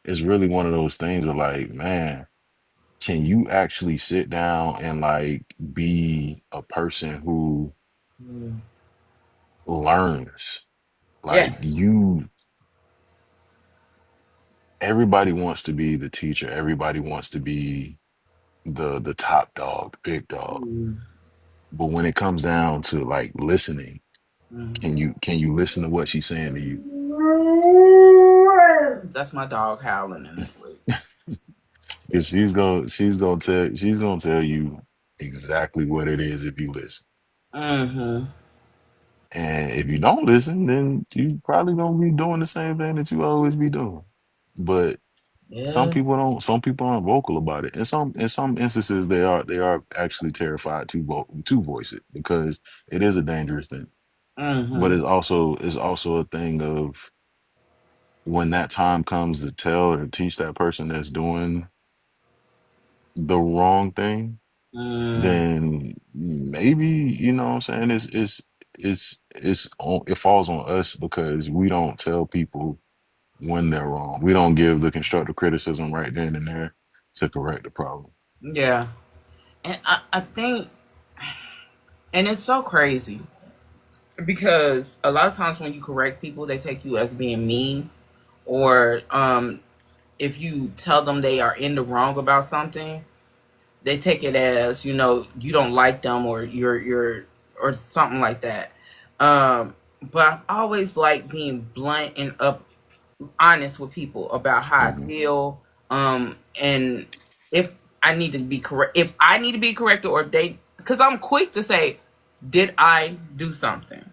it's really one of those things of like, man, can you actually sit down and like be a person who mm. learns? Yeah. Like everybody wants to be the teacher, everybody wants to be the top dog, the big dog. Mm, But when it comes down to like listening, mm. can you listen to what she's saying to you? That's my dog howling in his sleep. Because she's gonna tell you exactly what it is if you listen. Mm-hmm. And if you don't listen, then you probably gonna be doing the same thing that you always be doing. But some Yeah. people don't. Some people aren't vocal about it. In some instances, they are actually terrified to voice it, because it is a dangerous thing. But Mm-hmm. it's also a thing of, when that time comes to tell or teach that person that's doing the wrong thing, Mm. then maybe, what I'm saying, it falls on us, because we don't tell people when they're wrong. We don't give the constructive criticism right then and there to correct the problem. Yeah. And I think, and it's so crazy because a lot of times when you correct people, they take you as being mean, or if you tell them they are in the wrong about something, they take it as, you don't like them, or you're or something like that. But I've always liked being blunt and honest with people about how I Hmm. feel, and if I need to be corrected, or if they, because I'm quick to say, did I do something?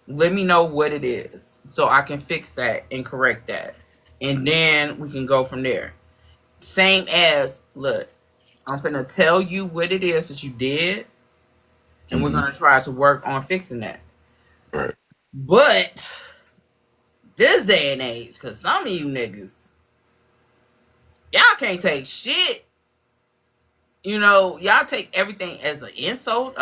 Let me know what it is so I can fix that and correct that, and then we can go from there. Same as, look, I'm gonna tell you what it is that you did, and we're Hmm. gonna try to work on fixing that. Right. But this day and age, because some of you niggas, y'all can't take shit. Y'all take everything as an insult,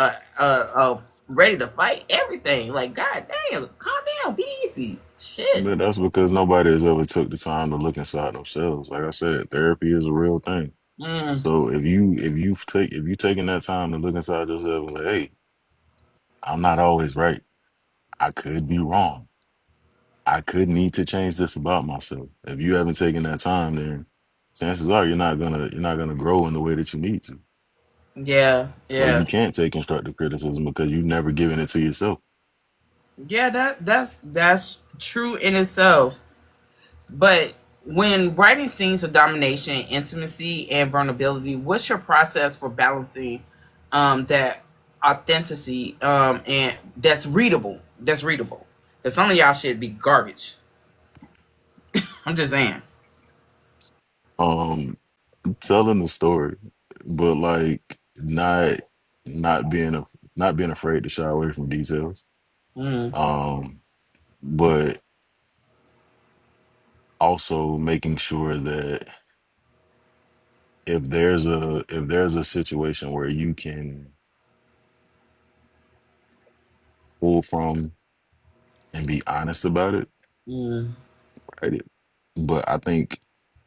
ready to fight everything. Like, god damn, calm down, be easy. Shit. But that's because nobody has ever took the time to look inside themselves. Like I said, therapy is a real thing. Mm, So if you taking that time to look inside yourself and like, hey, I'm not always right. I could be wrong. I could need to change this about myself. If you haven't taken that time, then chances are you're not gonna grow in the way that you need to. yeah, So yeah, you can't take constructive criticism because you've never given it to yourself. yeah. That's true in itself. But when writing scenes of domination, intimacy, and vulnerability, what's your process for balancing that authenticity, and that's readable? That's readable. Because some of y'all should be garbage. I'm just saying. Um, Telling the story, but like not being afraid to shy away from details. Mm, Um, but also making sure that if there's a situation where you can pull from and be honest about it, mm, write it. But I think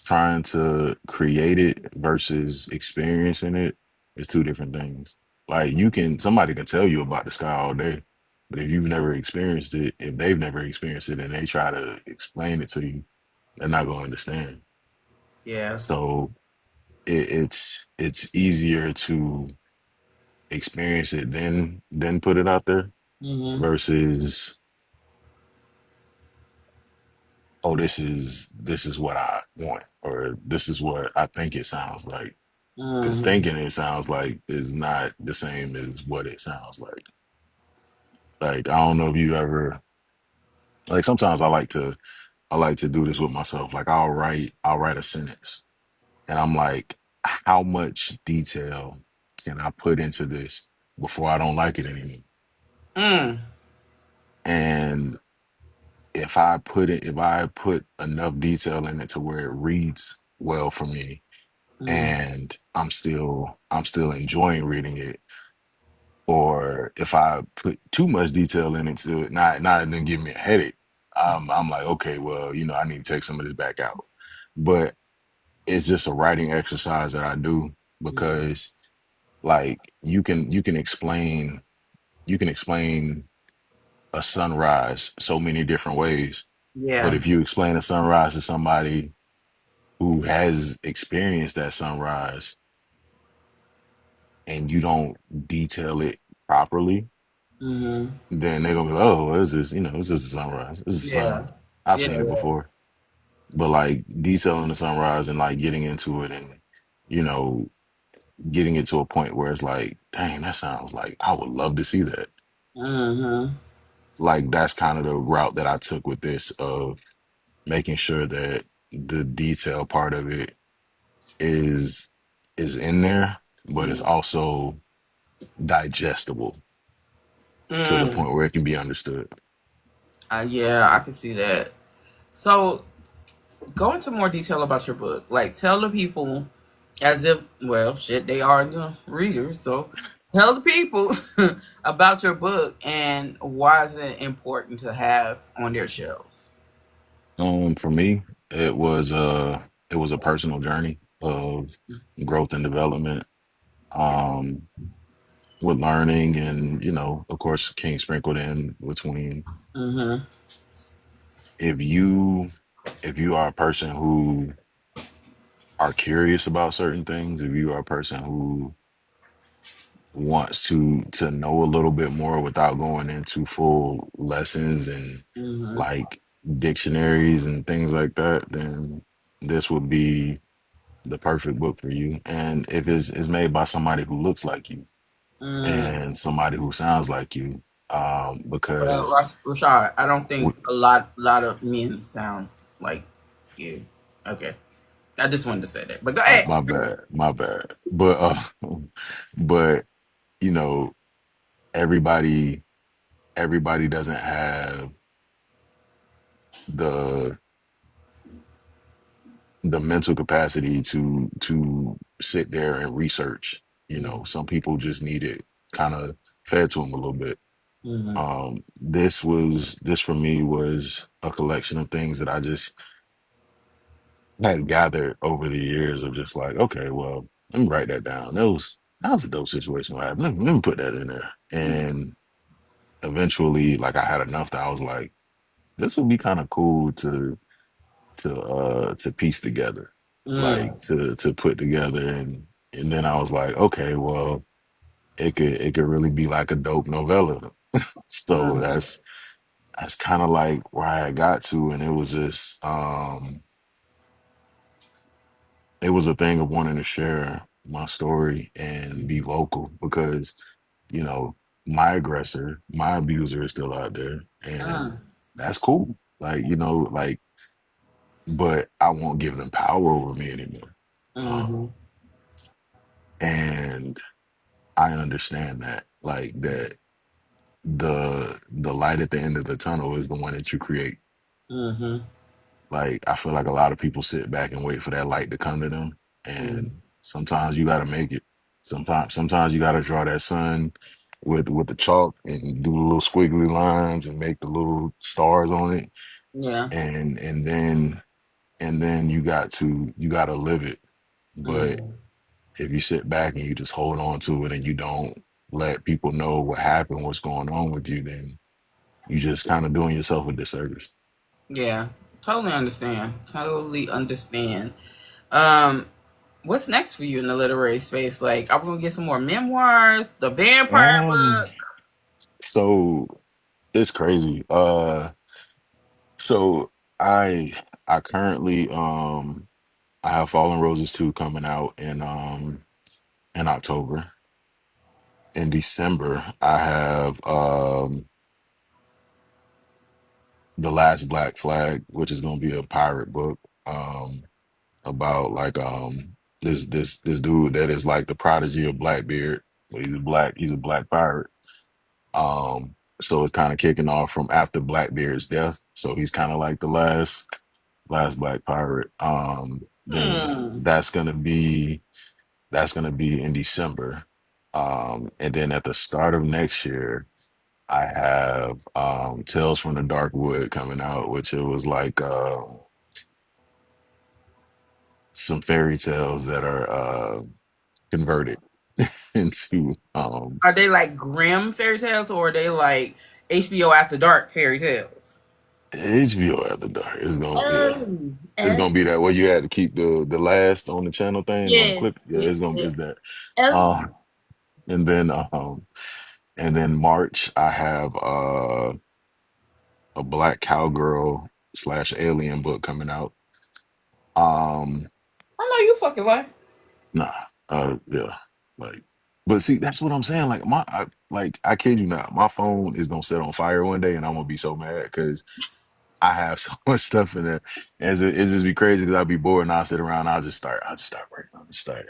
trying to create it versus experiencing it is two different things. Like somebody can tell you about the sky all day, but if you've never experienced it, if they've never experienced it and they try to explain it to you, they're not gonna understand. yeah. So it's easier to experience it than put it out there Mm-hmm. versus. oh, this is what I want, or this is what I think it sounds like. Because Mm-hmm. thinking it sounds like is not the same as what it sounds like. Like I don't know if you ever like sometimes I like to do this with myself. Like I'll write a sentence and I'm like, how much detail can I put into this before I don't like it anymore? Mm. And if I put enough detail in it to where it reads well for me Mm. and I'm still enjoying reading it, or if I put too much detail in it to not then give me a headache, I'm like, okay, well, I need to take some of this back out. But it's just a writing exercise that I do Mm. because like you can explain a sunrise so many different ways. But Yeah. if you explain a sunrise to somebody who has experienced that sunrise and you don't detail it properly, Mm-hmm. then they're gonna be like, oh, well, it's just a sunrise. It's the sun. Yeah. I've Yeah. seen it Yeah. before. But like detailing the sunrise and like getting into it and, you know, getting it to a point where it's like, dang, that sounds like I would love to see that. Mm-hmm. Like that's kind of the route that I took with this of making sure that the detail part of it is is in there, but it's also digestible to the Mm. point where it can be understood. Yeah, I can see that. So, go into more detail about your book. Like, tell the people as if, well, shit, they are the readers. So, tell the people about your book and why is it important to have on their shelves. For me, it was a personal journey of growth and development, um, with learning and of course, King sprinkled in between. Mm-hmm. If you are a person who are curious about certain things, if you are a person who wants to know a little bit more without going into full lessons and Mm-hmm. like dictionaries and things like that, then this would be the perfect book for you. And if it's made by somebody who looks like you Mm. and somebody who sounds like you, Well, because Rashad, I don't think w- a lot of men sound like you. Okay, I just wanted to say that. But go ahead. my bad, my bad. But but you know, everybody everybody doesn't have the the mental capacity to sit there and research. Some people just need it kind of fed to them a little bit. Mm-hmm. This for me was a collection of things that I just had gathered over the years of just like, okay, well, let me write that down. That was a dope situation. What happened? Let me put that in there. And eventually, like I had enough that I was like, this would be kind of cool to piece together, Mm. like to put together, and then I was like, okay, well, it could really be like a dope novella. So Mm. that's kind of like where I got to, and it was a thing of wanting to share my story and be vocal because you know my aggressor, my abuser is still out there, and Mm. that's cool. Like like, but I won't give them power over me anymore. Um, Mm-hmm. and I understand that, like that the light at the end of the tunnel is the one that you create. Mm-hmm. Like I feel like a lot of people sit back and wait for that light to come to them, and sometimes you got to make it. Sometimes you got to draw that sun with the chalk and do the little squiggly lines and make the little stars on it, Yeah. and then you got to live it. But Mm-hmm. if you sit back and you just hold on to it and you don't let people know what happened, what's going on with you, then you just kind of doing yourself a disservice. Yeah. Totally understand. Totally understand. Um, what's next for you in the literary space? Like, I'm gonna get some more memoirs, the vampire Um, book. so it's crazy. So I I currently I have Fallen Roses 2 coming out in October. In December, I have The Last Black Flag, which is gonna be a pirate book about like this dude that is like the prodigy of Blackbeard. He's a black pirate. So it's kind of kicking off from after Blackbeard's death. So he's kind of like the last black pirate. Then Hmm. that's gonna be in December. And then at the start of next year, I have Tales from the Dark Wood coming out, which it was like some fairy tales that are converted into Are they like grim fairy tales or are they like HBO After Dark fairy tales? HBO After Dark. It's gonna yeah. Oh, It's oh, gonna be that where you had to keep the last on the channel thing on the yeah, clip. Yeah, yeah, it's yeah. that. Oh, Um and then March I have a Black Cowgirl slash alien book coming out. Um I know you fucking lying. nah yeah like but see that's what I'm saying. Like I kid you not, my phone is gonna set on fire one day and I'm gonna be so mad because I have so much stuff in there. And it just be crazy because I'll be bored and I'll sit around, I'll just start writing. I'll just start.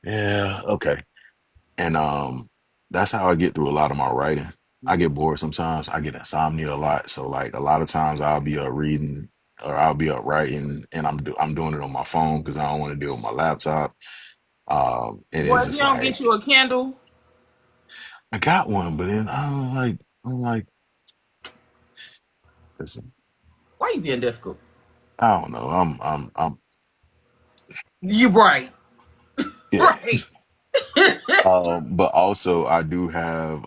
Yeah, okay. And that's how I get through a lot of my writing. I get bored sometimes. I get insomnia a lot. So like a lot of times I'll be up reading or I'll be up writing and I'm doing it on my phone because I don't want to deal with my laptop. And it's Well, if you just don't get like you a candle, I got one, but then I'm like, listen, why you being difficult? I don't know. I'm You right, yeah. right. But also I do have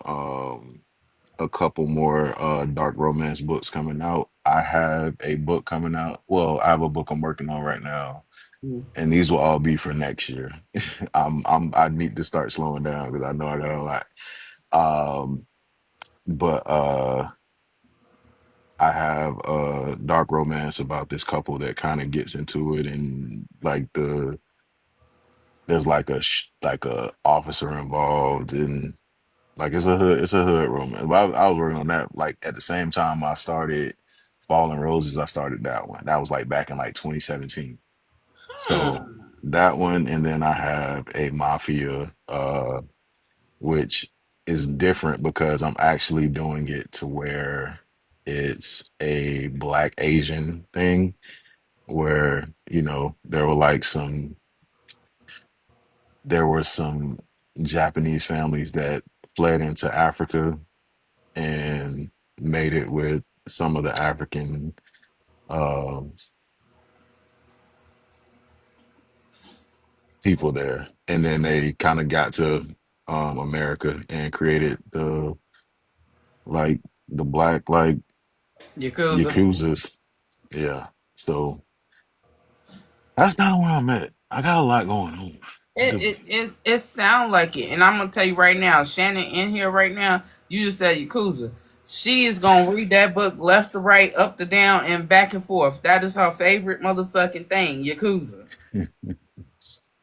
a couple more dark romance books coming out. I have a book coming out. Well, I have a book I'm working on right now, and these will all be for next year. I need to start slowing down because I know I got a lot. Um, but I have a dark romance about this couple that kind of gets into it, and like there's like like a officer involved, and like it's a hood romance. But I was working on that like at the same time I started Fallen Roses. I started that one. That was like back in like 2017. So Hmm. that one, and then I have a Mafia, which is different because I'm actually doing it to where it's a Black Asian thing, where there were like there were some Japanese families that fled into Africa and made it with some of the African um, people there, and then they kind of got to America and created like the black like Yakuza. yakuza's. Yeah, so that's kind of where I'm at. I got a lot going on. I do. It sound like it, and I'm gonna tell you right now, Shannon in here right now. You just said Yakuza. She is gonna read that book left to right, up to down, and back and forth. That is her favorite motherfucking thing, Yakuza.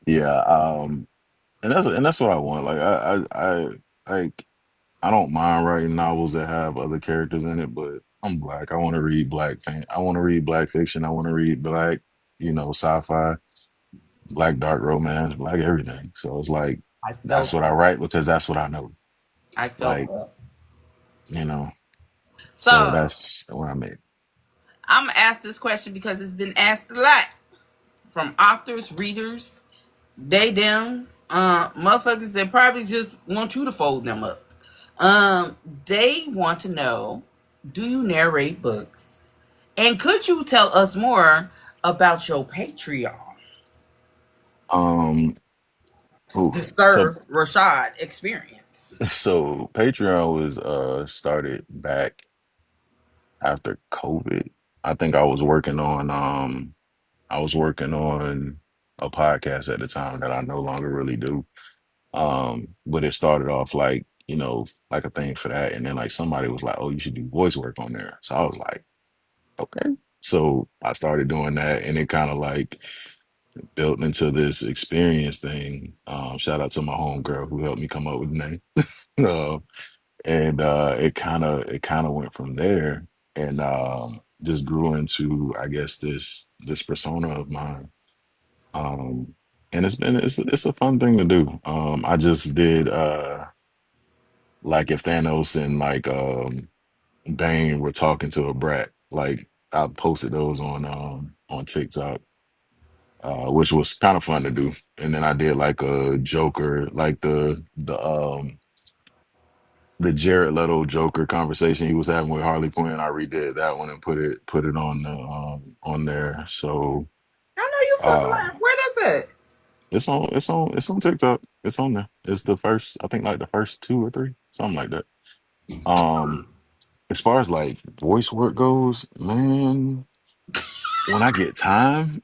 Yeah, and that's what I want. Like like I don't mind writing novels that have other characters in it, but I'm black. I want to read I want to read black fiction. I want to read black, sci-fi, black dark romance, black everything. So it's like I that's felt what I that. write because that's what I know. I felt Like, that. you know, so So that's where I'm at. I'm gonna ask this question because it's been asked a lot from authors, readers, they them, motherfuckers that probably just want you to fold them up. Um, they want to know, do you narrate books? And could you tell us more about your Patreon? Um, ooh, The so Sir Rashad experience. so Patreon was started back after COVID. I think I was working on a podcast at the time that I no longer really do. But it started off like, like a thing for that. And then like somebody was like, oh, you should do voice work on there. So I was like, okay. So I started doing that, and it kind of like built into this experience thing. Shout out to my homegirl who helped me come up with the name. Uh, and it kind of went from there, and just grew into, I guess, this persona of mine. Um, and it's a fun thing to do. I just did like if Thanos and like Bane were talking to a brat. Like I posted those on TikTok, which was kind of fun to do. And then I did like a Joker, like the Jared Leto Joker conversation he was having with Harley Quinn. I redid that one and put it on there. So I know you fucking uh, lying. Where that's at? it's on TikTok. It's on there. It's the first, I think, like the first two or three, something like that. Um, as far as like voice work goes, man, when I get time,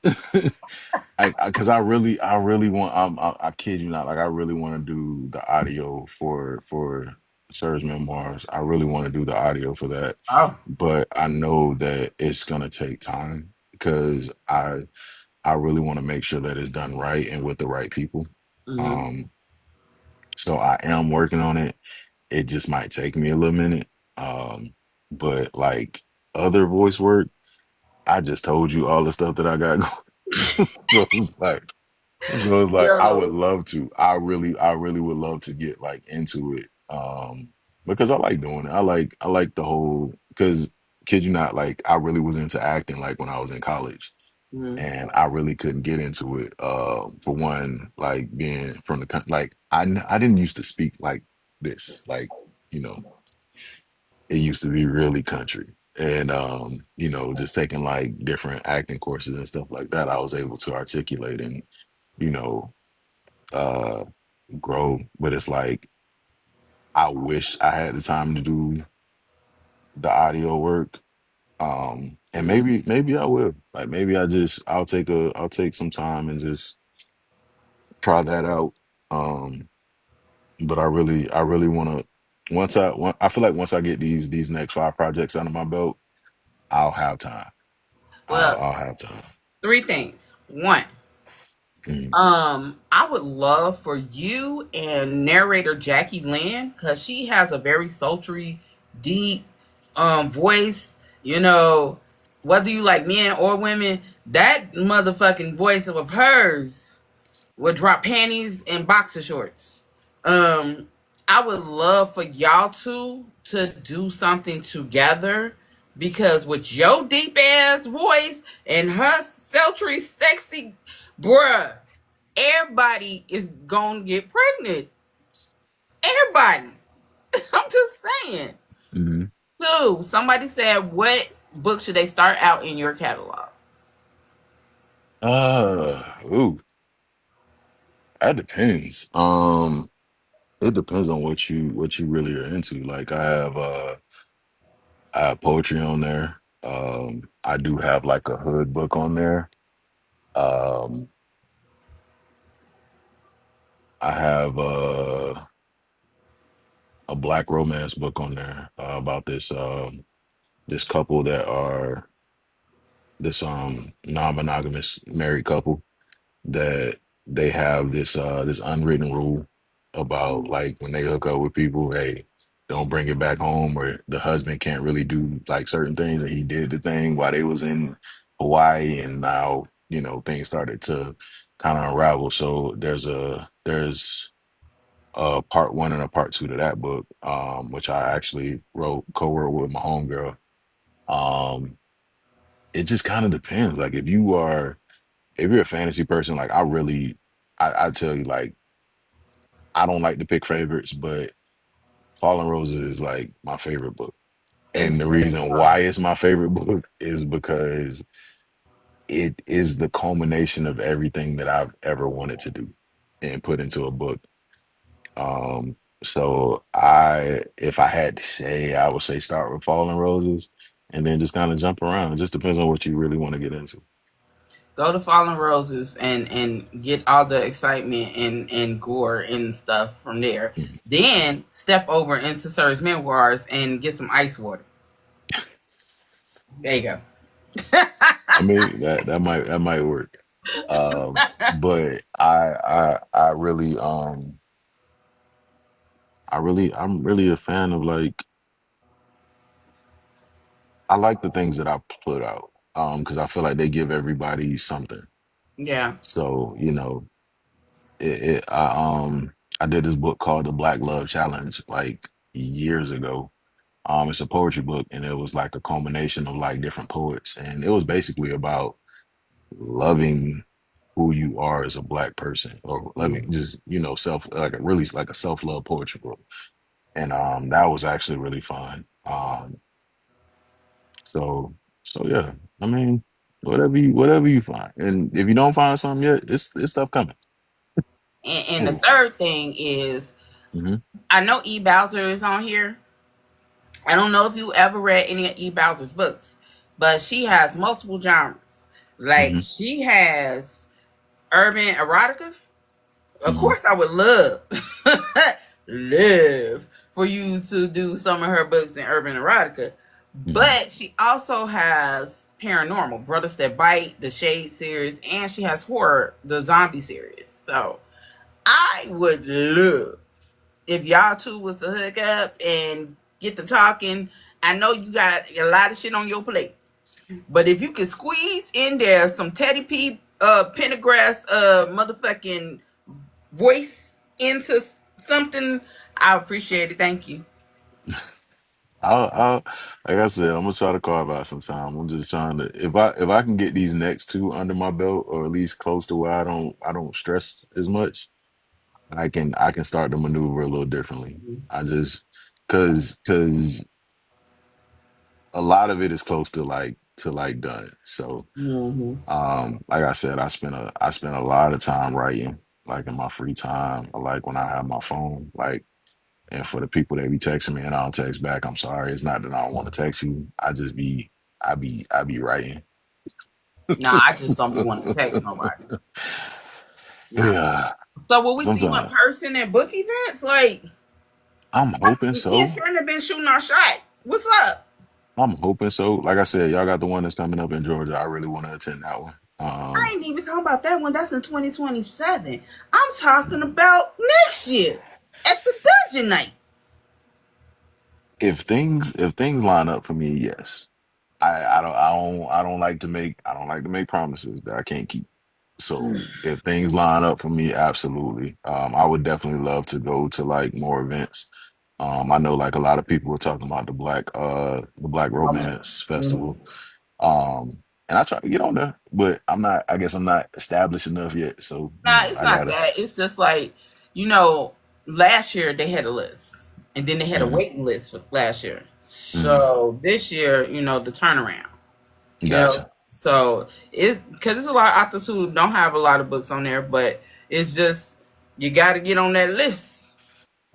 because I really want, I kid you not, like I really want to do the audio for Sir's memoirs. I really want to do the audio for that, Oh. but I know that it's gonna take time because I really want to make sure that it's done right and with the right people. Mm-hmm. Um, so I am working on it. It just might take me a little minute. But like other voice work, I just told you all the stuff that I got going. So it's like I would Yo. love to. I really would love to get like into it. Because I like doing it. I like the whole, because kid you not, like I really was into acting like when I was in college. Mm-hmm. And I really couldn't get into it. For one, like being from the country, like I didn't used to speak like this. Like, you know, it used to be really country. And just taking like different acting courses and stuff like that, I was able to articulate and, you know, uh grow. But it's like I wish I had the time to do the audio work. And Mm-hmm. maybe I will. Like maybe I'll take some time and just try that out. Um, but I really want to, I feel like once I get these next five projects under my belt, I'll have time. I'll, Well, I'll have time. three things. One, Mm, I would love for you and narrator Jackie Lynn, because she has a very sultry, deep voice. Whether you like men or women, that motherfucking voice of hers would drop panties and boxer shorts. Um, I would love for y'all two to do something together, because with your deep ass voice and her sultry, sexy, bruh, everybody is gonna get pregnant. Everybody. I'm just saying. mhm. So somebody said, what book should they start out in your catalog? Ooh, that depends. It depends on what you really are into. Like I have poetry on there. I do have like a hood book on there. Um, I have a black romance book on there, about this couple that are this non-monogamous married couple that they have this unwritten rule about, like, when they hook up with people, hey, don't bring it back home, or the husband can't really do like certain things, and he did the thing while they was in Hawaii, and now things started to kind of unravel. So there's a part one and a part two to that book, which I actually co-wrote with my homegirl. um it just kind of depends. Like if you're a fantasy person, like I tell you, like, I don't like to pick favorites, but Fallen Roses is like my favorite book. It's And the very reason good. why it's my favorite book is because it is the culmination of everything that I've ever wanted to do and put into a book. So if I had to say, I would say start with Fallen Roses and then just kind of jump around. It just depends on what you really want to get into. Go to Fallen Roses and get all the excitement and gore and stuff from there. Mhm. Then step over into Sir's Memoirs and get some ice water. There you go. I mean, that might work. But I'm really a fan of like I like the things that I put out because I feel like they give everybody something. Yeah. So I did this book called The Black Love Challenge like years ago. It's a poetry book, and it was like a culmination of like different poets, and it was basically about loving who you are as a black person, or loving Mm. just self like a really like a self love poetry book, and that was actually really fun. So yeah, I mean, whatever you find, and if you don't find something yet, it's stuff coming. And the Ooh. third thing is, Hmm. I know E. Bowser is on here. I don't know if you ever read any of E. Bowser's books, but she has multiple genres. Like Hmm. she has urban erotica. Of Hmm. course, I would love, love for you to do some of her books in urban erotica. Hmm. But she also has paranormal, Brothers That Bite, the Shade series, and she has horror, the zombie series. So I would love if y'all two was to hook up and get to talking. I know you got a lot of shit on your plate, but if you could squeeze in there some Teddy P, Pendergrass, motherfucking voice into something, I appreciate it. Thank you. I'll like I said, I'm gonna try to carve out some time. I'm just trying to if I can get these next two under my belt, or at least close to where I don't stress as much. I can start to maneuver a little differently. I just because a lot of it is close to like done. So Mm-hmm. like I said, I spent a lot of time writing, like in my free time, or like when I have my phone. Like, and for the people that be texting me and I don't text back, I'm sorry. It's not that I don't want to text you. I be writing. Nah, I just don't be wanting to text nobody. Nah. Yeah. So will we see you in Sometimes person at book events? Like I'm hoping me and so. friend have been shooting our shot. What's up? I'm hoping so. Like I said, y'all got the one that's coming up in Georgia. I really want to attend that one. I ain't even talking about that one. That's in 2027. I'm talking about next year at the Dungeon Night. If things line up for me, yes. I don't like to make promises that I can't keep. So if things line up for me, absolutely. I would definitely love to go to like more events. I know like a lot of people were talking about the Black Romance Mm-hmm. Festival. And I try to get on there, but I guess I'm not established enough yet. So, Nah, it's I not gotta. that. It's just like, you know, last year they had a list. And then they had a Hmm. waiting list for last year. Hmm. So this year, the turnaround. Gotcha. So it's because it's a lot of authors who don't have a lot of books on there, but it's just you got to get on that list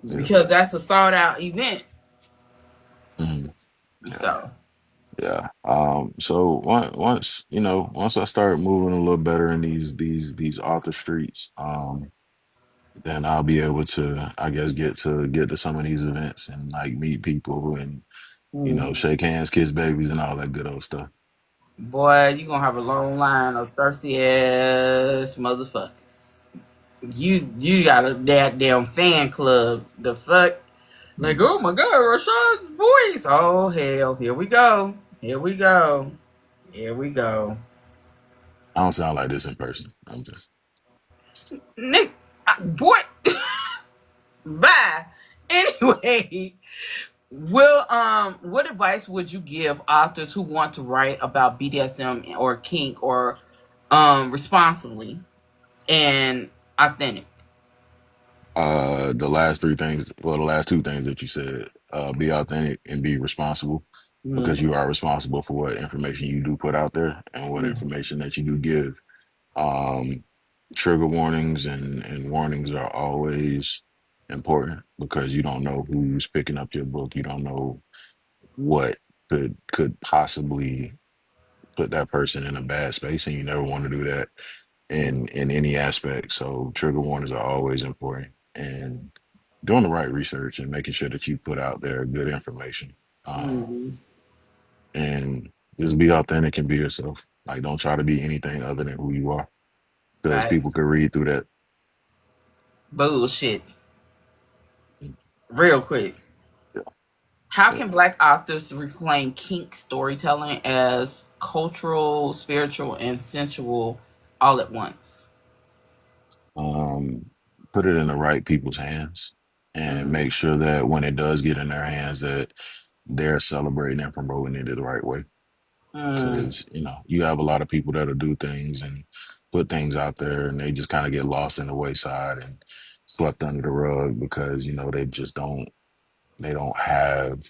Yeah. because that's a sought out event. Hmm. Yeah. So Yeah. So once I start moving a little better in these author streets, then I'll be able to, I guess, get to some of these events and like meet people and mhm. shake hands, kiss babies, and all that good old stuff. Boy, you gonna have a long line of thirsty ass motherfuckers. You got a damn fan club. The fuck? Like, Mhm. oh my god, Rashad's voice. Oh hell, here we go. Here we go. Here we go. I don't sound like this in person. I'm just. Nick, boy, bye. Anyway, what advice would you give authors who want to write about BDSM or kink or responsibly and authentic? The last three things, well, the last two things that you said, be authentic and be responsible because Mm, you are responsible for what information you do put out there and what mm, information that you do give. Um, Trigger warnings and warnings are always important because you don't know who's picking up your book. You don't know what could possibly put that person in a bad space, and you never want to do that in any aspect. So trigger warnings are always important, and doing the right research and making sure that you put out there good information. Um, mm, and Just be authentic and be yourself. Like, don't try to be anything other than who you are, because Right. people could read through that. Bullshit. Real quick. Yeah. How Yeah. can Black authors reclaim kink storytelling as cultural, spiritual, and sensual all at once? Um, put it in the right people's hands, and Mm, make sure that when it does get in their hands, that they're celebrating and promoting it the right way. mm, Because you have a lot of people that'll do things and put things out there, and they just kind of get lost in the wayside and swept under the rug because they don't have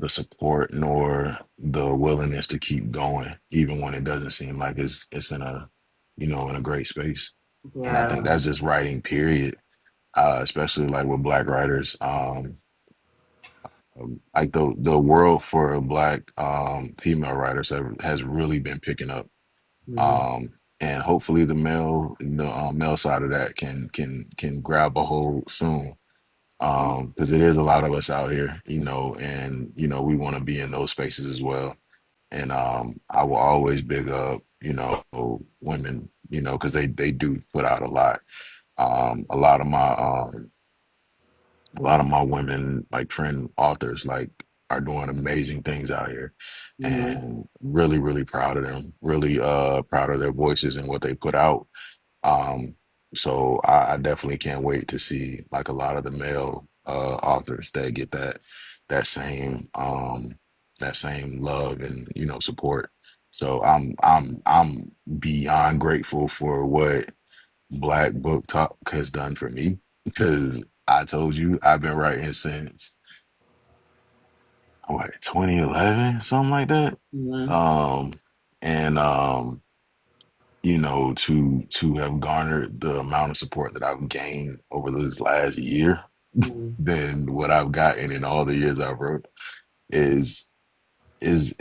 the support nor the willingness to keep going, even when it doesn't seem like it's in a great space. And I think yeah. that's just writing, period. Especially like with black writers. Like the world for black female writers has really been picking up. Mm, Um, and hopefully the male side of that can grab a hold soon. Because it is a lot of us out here, and we want to be in those spaces as well. And I will always big up, women, because they do put out a lot. Um, a lot of my um, a lot of my women, like friend authors, like are doing amazing things out here, mm, and really, really proud of them. Really proud of their voices and what they put out. um, so I definitely can't wait to see like a lot of the male authors that get that same love and support. So I'm beyond grateful for what Black Book Talk has done for me, because I told you I've been writing since what 2011, something like that. mm, Um, and to have garnered the amount of support that I've gained over this last year mm, than what I've gotten in all the years I've wrote is is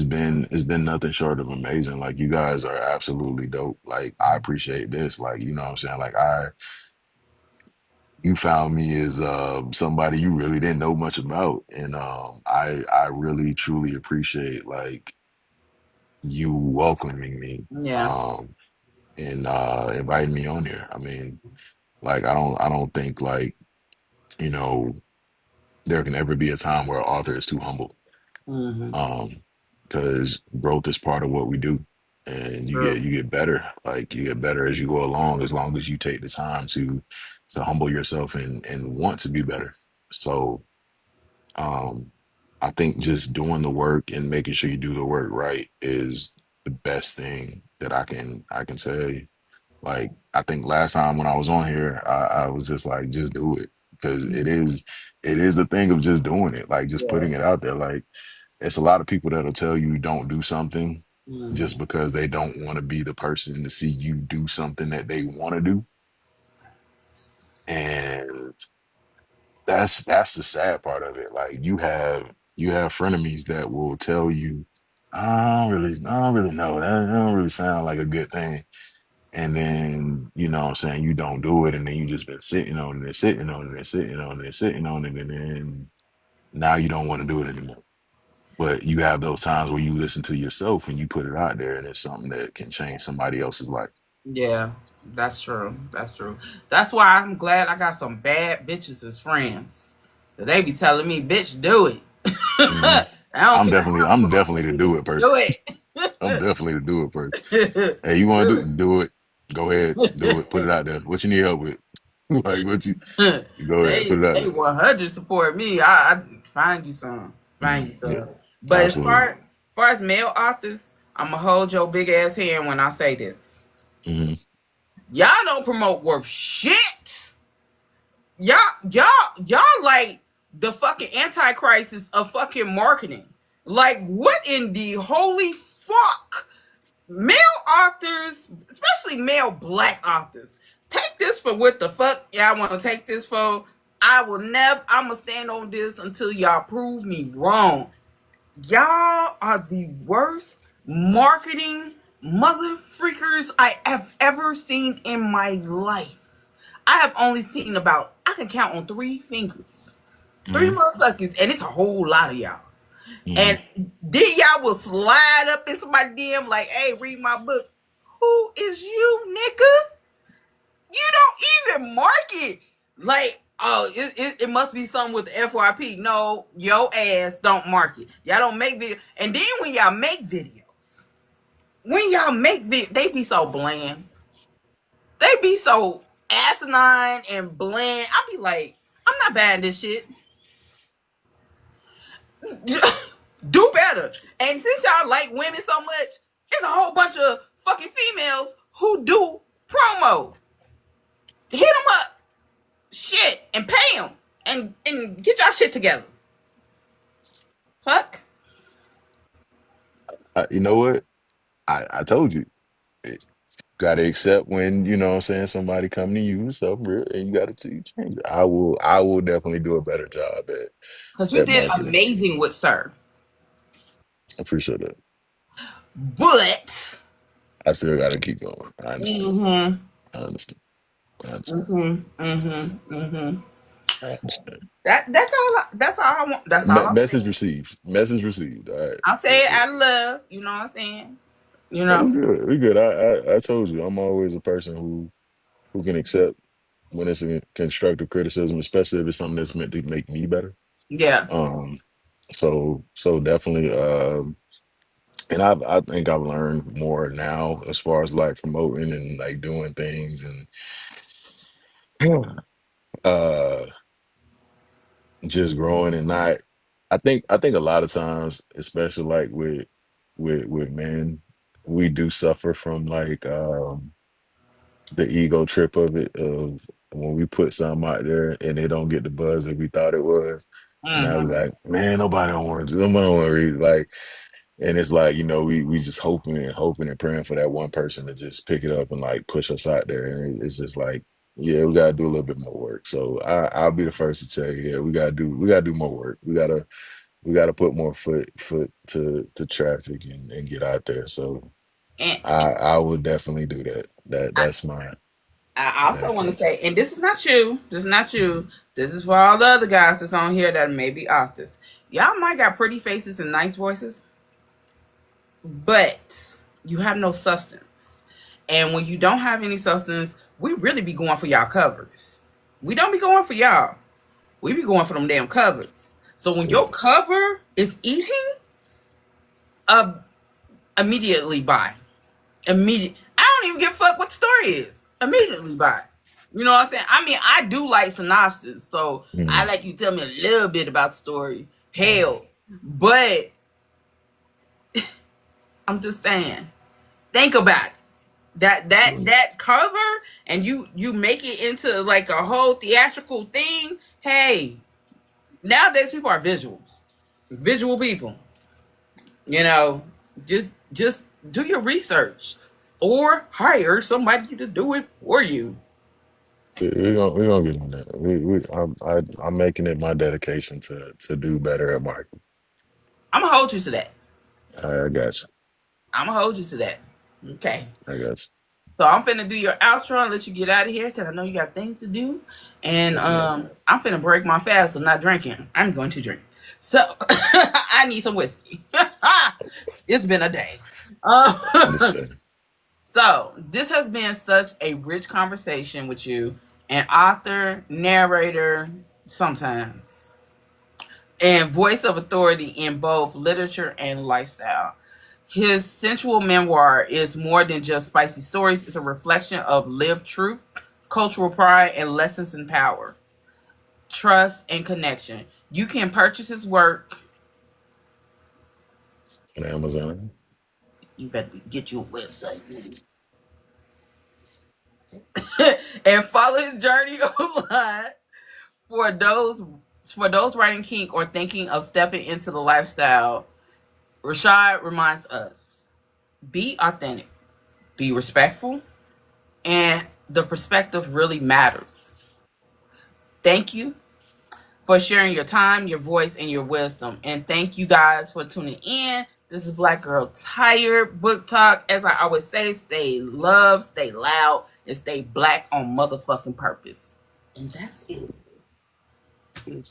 been nothing short of amazing. Like, you guys are absolutely dope. Like, I appreciate this. Like, you know what I'm saying? Like, you found me as somebody you really didn't know much about. And I really truly appreciate like you welcoming me yeah. um and inviting me on here. I mean, like, I don't think like, you know, there can ever be a time where an author is too humble. Mm-hmm. Um, because growth is part of what we do. And you True. get you get better. Like, you get better as you go along, as long as you take the time to humble yourself and want to be better. So um I think just doing the work and making sure you do the work right is the best thing that I can say. Like, I think last time when I was on here, I was just like, just do it. Because it is the thing of just doing it, like just Yeah. putting it out there. Like, it's a lot of people that'll tell you don't do something Mm, just because they don't want to be the person to see you do something that they want to do. And that's the sad part of it. Like, you have frenemies that will tell you, I don't really know. That don't really sound like a good thing. And then, what I'm saying, you don't do it, and then you just been sitting on it, sitting on it, sitting on it, sitting on it, and then now you don't want to do it anymore. But you have those times where you listen to yourself and you put it out there, and it's something that can change somebody else's life. yeah. That's true. That's true. That's why I'm glad I got some bad bitches as friends. They be telling me, bitch, do it. hmm I don't I'm care definitely, how I'm fuck definitely it to is. do it person. Do I'm definitely to do it person. it. Hey, you want to Really. do it? Go ahead, do it. Put it out there. What you need help with? Like, you go ahead, put it out They there. 100 support me. I find you some, find you Yeah, some. But as absolutely. far as male authors, I'ma hold your big ass hand when I say this. hmm Y'all don't promote worth shit. Y'all, y'all like the fucking antichrist of fucking marketing. Like, what in the holy fuck? Male authors, especially male black authors, take this for what the fuck y'all want to take this for. I will never, I'm gonna stand on this until y'all prove me wrong. Y'all are the worst marketing mother freakers I have ever seen in my life. I have only seen about, I can count on three fingers. Three hmm motherfuckers, and it's a whole lot of y'all. Mm. And then y'all will slide up into my DM like, hey, read my book. Who is you, nigga? You don't even mark it. Like, oh, it must be something with the FYP. No, yo ass don't mark it. Y'all don't make video. And then when y'all make videos, they be so bland. They be so asinine and bland. I be like, I'm not buying this shit. Do better. And since y'all like women so much, there's a whole bunch of fucking females who do promo. Hit them up, shit, and pay them, and get y'all shit together. Fuck. You know what? I told you. Gotta accept when, you know what I'm saying, somebody come to you with something real and you gotta change it. I will definitely do a better job Because you at did marketing. amazing with Sir. I appreciate that. But I still gotta keep going. I understand. mm-hmm, I understand. I understand. mm-hmm, mm-hmm, mm-hmm. I understand. That's all I want. That's all I'm Message saying. received. Message received. All right. I'll say That's it it. out of love. You know what I'm saying? You No, we know? good. We good. I told you, I'm always a person who can accept when it's a constructive criticism, especially if it's something that's meant to make me better. Yeah. Um, so definitely, and I think I've learned more now as far as like promoting and like doing things and uh just growing and not. I think a lot of times, especially like with men, we do suffer from like the ego trip of it of when we put something out there and they don't get the buzz that we thought it was. And now we Mm-hmm. like, man, nobody don't want to read. Like, and it's like, we just hoping and praying for that one person to just pick it up and like push us out there. And it's just like, yeah, we gotta do a little bit more work. So I'll be the first to tell you, yeah, we gotta do more work. We gotta put more foot to traffic and get out there. So And I would definitely do that. That's my I also want to intention. say, and this is not you. This is not you. This is for all the other guys that's on here that may be authors. Y'all might got pretty faces and nice voices, but you have no substance. And when you don't have any substance, we really be going for y'all covers. We don't be going for y'all. We be going for them damn covers. So when your cover is eating, uh, immediately buy. Immediate. I don't even give a fuck what the story is. Immediately buy. You know what I'm saying? I mean, I do like synopsis, so I Mhm. let you tell me a little bit about the story. Hell, but I'm just saying, think about it. That cover, and you make it into like a whole theatrical thing. Hey, nowadays people are visual people. You know, just do your research or hire somebody to do it for you. We're gonna get on that. I'm making it my dedication to do better at marketing. I'm gonna hold you to that. I got you. I'm gonna hold you to that. Okay. I got you. So I'm finna do your outro and let you get out of here because I know you got things to do. And Yes, ma'am. I'm finna break my fast of not drinking. I'm going to drink. So I need some whiskey. It's been a day. Uh, Understand. so this has been such a rich conversation with you, an author, narrator, sometimes, and voice of authority in both literature and lifestyle. His sensual memoir is more than just spicy stories, it's a reflection of lived truth, cultural pride, and lessons in power, trust, and connection. You can purchase his work. On Amazon. You better get you a website, and follow his journey online. For those for those writing kink or thinking of stepping into the lifestyle, Rashad reminds us: be authentic, be respectful, and the perspective really matters. Thank you for sharing your time, your voice, and your wisdom. And thank you guys for tuning in. This is Black Girl Tired Book Talk. As I always say, stay love, stay loud, and stay black on motherfucking purpose. And that's it.